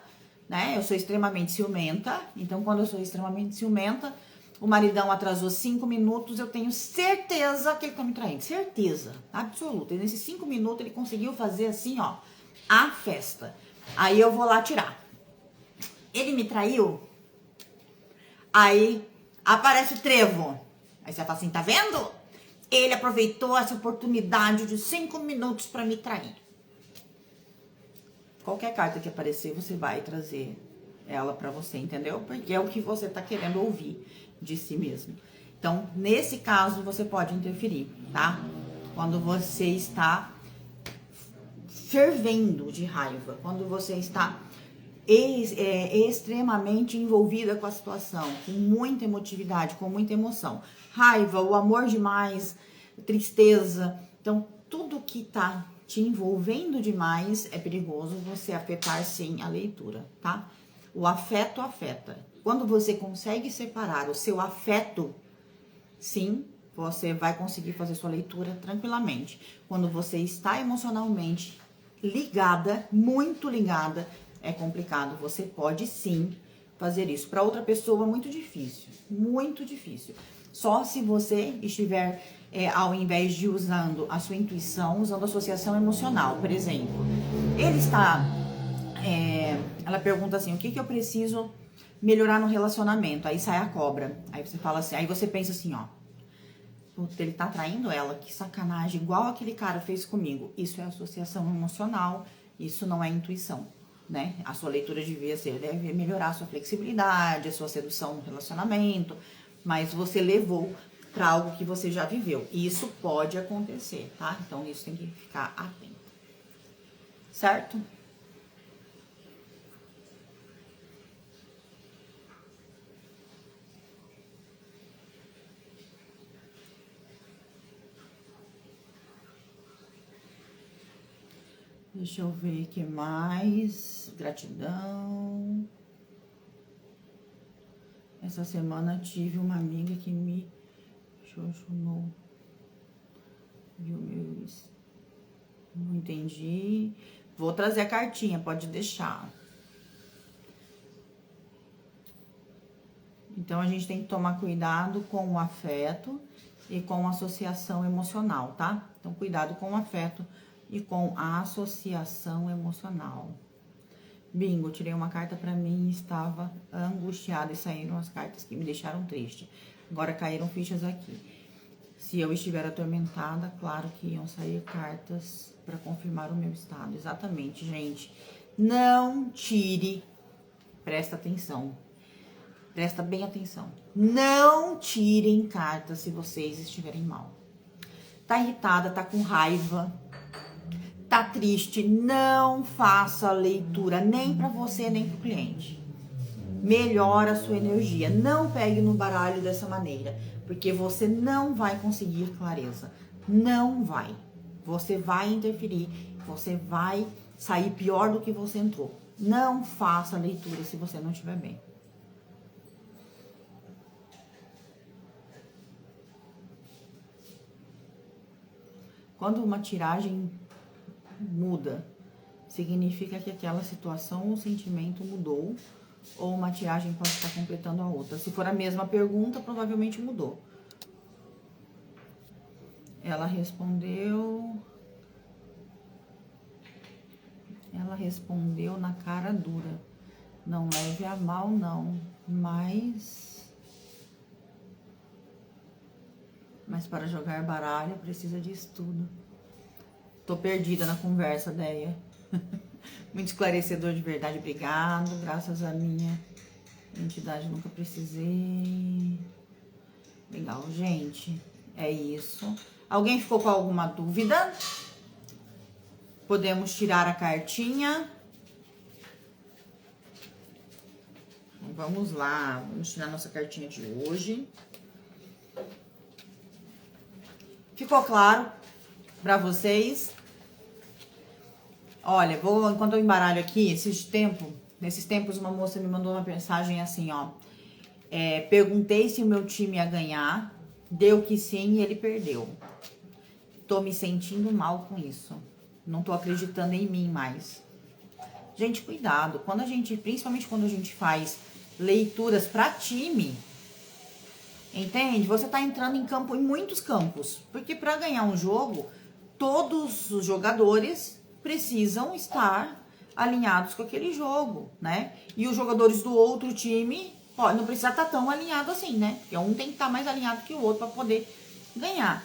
né? Eu sou extremamente ciumenta, então quando eu sou extremamente ciumenta, o maridão atrasou 5 minutos, eu tenho certeza que ele tá me traindo, certeza, absoluta. E nesses 5 minutos ele conseguiu fazer assim, ó, a festa. Aí eu vou lá tirar. Ele me traiu? Aí aparece o trevo. Aí você fala assim, tá vendo? Ele aproveitou essa oportunidade de 5 minutos pra me trair. Qualquer carta que aparecer, você vai trazer ela pra você, entendeu? Porque é o que você tá querendo ouvir de si mesmo. Então, nesse caso, você pode interferir, tá? Quando você está fervendo de raiva, quando você está extremamente envolvida com a situação, com muita emotividade, com muita emoção. Raiva, o amor demais, tristeza. Então, tudo que tá te envolvendo demais é perigoso você afetar sim a leitura, tá? O afeto afeta. Quando você consegue separar o seu afeto, sim, você vai conseguir fazer sua leitura tranquilamente. Quando você está emocionalmente ligada, muito ligada, é complicado. Você pode sim fazer isso. Para outra pessoa, muito difícil. Muito difícil. Só se você estiver, ao invés de usando a sua intuição, usando associação emocional. Por exemplo, ele está... ela pergunta assim, o que eu preciso melhorar no relacionamento? Aí sai a cobra. Aí você fala assim, aí você pensa assim, ó. Ele tá traindo ela, que sacanagem, igual aquele cara fez comigo. Isso é associação emocional, isso não é intuição, né? A sua leitura devia ser, deve melhorar a sua flexibilidade, a sua sedução no relacionamento, mas você levou para algo que você já viveu. E isso pode acontecer, tá? Então isso tem que ficar atento. Certo? Deixa eu ver o que mais. Gratidão. Essa semana tive uma amiga que me chochonou. Viu meu... Não entendi. Vou trazer a cartinha, pode deixar. Então, a gente tem que tomar cuidado com o afeto e com a associação emocional, tá? Então, cuidado com o afeto e com a associação emocional. Bingo, tirei uma carta pra mim e estava angustiada e saíram as cartas que me deixaram triste. Agora caíram fichas aqui. Se eu estiver atormentada, claro que iam sair cartas para confirmar o meu estado. Exatamente, gente. Não tire, presta atenção. Presta bem atenção. Não tirem cartas se vocês estiverem mal. Tá irritada, tá com raiva, tá triste, não faça leitura nem para você nem para o cliente. Melhora a sua energia. Não pegue no baralho dessa maneira, porque você não vai conseguir clareza. Não vai. Você vai interferir, você vai sair pior do que você entrou. Não faça leitura se você não estiver bem. Quando uma tiragem muda, significa que aquela situação ou sentimento mudou, ou uma tiragem pode estar completando a outra. Se for a mesma pergunta, provavelmente mudou. Ela respondeu na cara dura. Não leve a mal, não. Mas para jogar baralho precisa de estudo. Tô perdida na conversa, Deia. Muito esclarecedor de verdade, obrigado. Graças à minha entidade nunca precisei. Legal, gente. É isso. Alguém ficou com alguma dúvida? Podemos tirar a cartinha. Vamos lá, vamos tirar nossa cartinha de hoje. Ficou claro para vocês? Olha, enquanto eu embaralho aqui, nesses tempos, uma moça me mandou uma mensagem assim, ó. Perguntei se o meu time ia ganhar, deu que sim e ele perdeu. Tô me sentindo mal com isso. Não tô acreditando em mim mais. Gente, cuidado. Principalmente quando a gente faz leituras para time, entende? Você tá entrando em muitos campos. Porque para ganhar um jogo, todos os jogadores precisam estar alinhados com aquele jogo, né? E os jogadores do outro time não precisa estar tão alinhado assim, né? Porque um tem que estar mais alinhado que o outro para poder ganhar.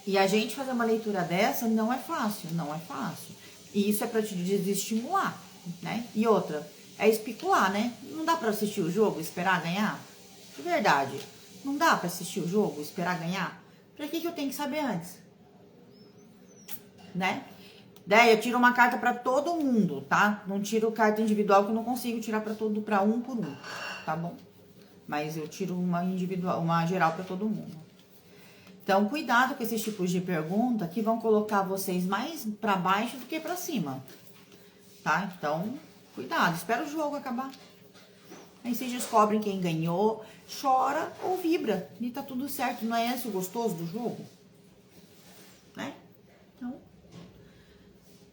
E a gente fazer uma leitura dessa não é fácil, não é fácil. E isso é para te desestimular, né? E outra, é especular, né? Não dá para assistir o jogo e esperar ganhar? De verdade, não dá para assistir o jogo e esperar ganhar? Pra que eu tenho que saber antes? Né? Daí eu tiro uma carta para todo mundo, tá? Não tiro carta individual que eu não consigo tirar para um por um, tá bom? Mas eu tiro uma individual, uma geral para todo mundo. Então, cuidado com esses tipos de pergunta que vão colocar vocês mais para baixo do que para cima, tá? Então, cuidado, espera o jogo acabar. Aí vocês descobrem quem ganhou, chora ou vibra e tá tudo certo. Não é esse o gostoso do jogo? Né? Então,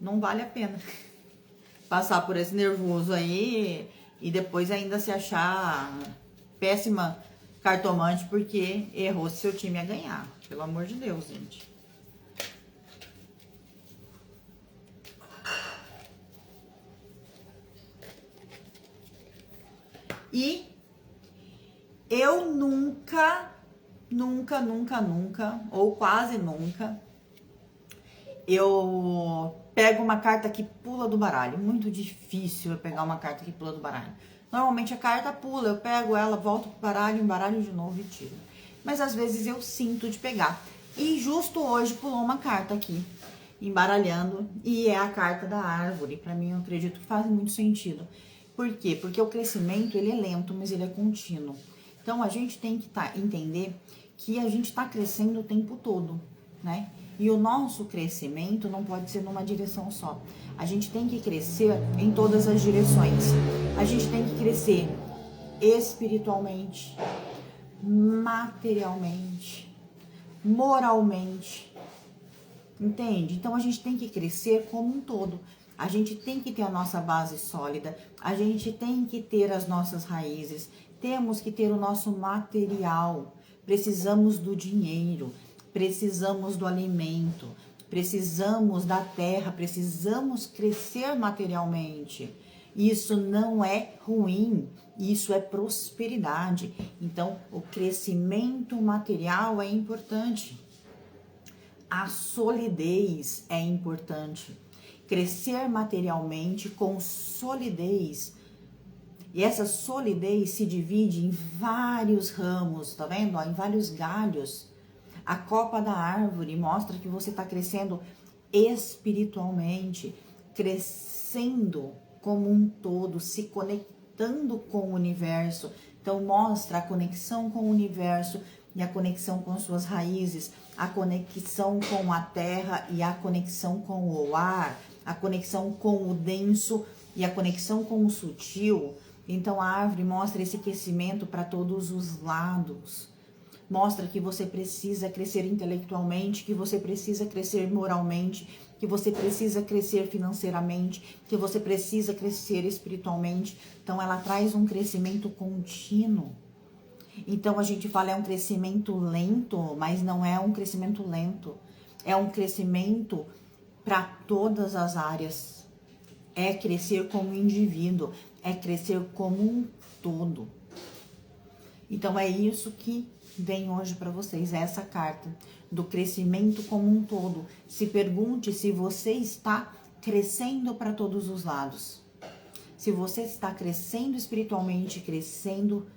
não vale a pena passar por esse nervoso aí e depois ainda se achar péssima cartomante porque errou se seu time ia ganhar. Pelo amor de Deus, gente. E eu nunca, ou quase nunca, eu pego uma carta que pula do baralho. Muito difícil eu pegar uma carta que pula do baralho. Normalmente a carta pula, eu pego ela, volto pro baralho, embaralho de novo e tiro. Mas às vezes eu sinto de pegar. E justo hoje pulou uma carta aqui, embaralhando, e é a carta da árvore. Pra mim, eu acredito que faz muito sentido. Por quê? Porque o crescimento, ele é lento, mas ele é contínuo. Então, a gente tem que entender que a gente tá crescendo o tempo todo, né? E o nosso crescimento não pode ser numa direção só. A gente tem que crescer em todas as direções. A gente tem que crescer espiritualmente, materialmente, moralmente, entende? Então a gente tem que crescer como um todo. A gente tem que ter a nossa base sólida, a gente tem que ter as nossas raízes, temos que ter o nosso material. Precisamos do dinheiro, precisamos do alimento, precisamos da terra, precisamos crescer materialmente. Isso não é ruim, isso é prosperidade. Então, o crescimento material é importante. A solidez é importante. Crescer materialmente com solidez. E essa solidez se divide em vários ramos, tá vendo? Em vários galhos. A copa da árvore mostra que você está crescendo espiritualmente, crescendo como um todo, se conectando com o universo. Então mostra a conexão com o universo e a conexão com suas raízes, a conexão com a terra e a conexão com o ar, a conexão com o denso e a conexão com o sutil. Então a árvore mostra esse crescimento para todos os lados. Mostra que você precisa crescer intelectualmente, que você precisa crescer moralmente, que você precisa crescer financeiramente, que você precisa crescer espiritualmente. Então ela traz um crescimento contínuo. Então a gente fala é um crescimento lento, mas não é um crescimento lento. É um crescimento para todas as áreas. É crescer como indivíduo, é crescer como um todo. Então é isso que vem hoje para vocês, essa carta do crescimento como um todo. Se pergunte se você está crescendo para todos os lados. Se você está crescendo espiritualmente, crescendo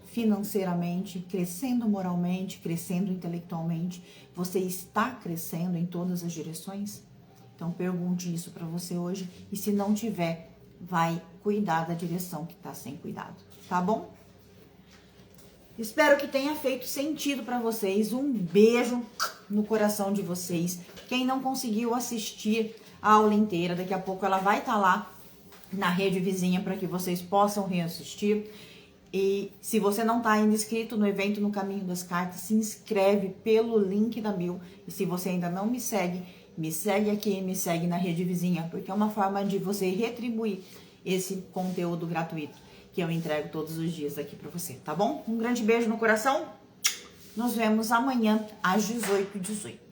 financeiramente, crescendo moralmente, crescendo intelectualmente, você está crescendo em todas as direções? Então pergunte isso para você hoje e se não tiver, vai cuidar da direção que está sem cuidado, tá bom? Espero que tenha feito sentido para vocês. Um beijo no coração de vocês. Quem não conseguiu assistir a aula inteira, daqui a pouco ela vai estar lá na rede vizinha para que vocês possam reassistir. E se você não tá ainda inscrito no evento No Caminho das Cartas, se inscreve pelo link da bio. E se você ainda não me segue aqui, me segue na rede vizinha, porque é uma forma de você retribuir esse conteúdo gratuito que eu entrego todos os dias aqui pra você, tá bom? Um grande beijo no coração. Nos vemos amanhã às 18h18.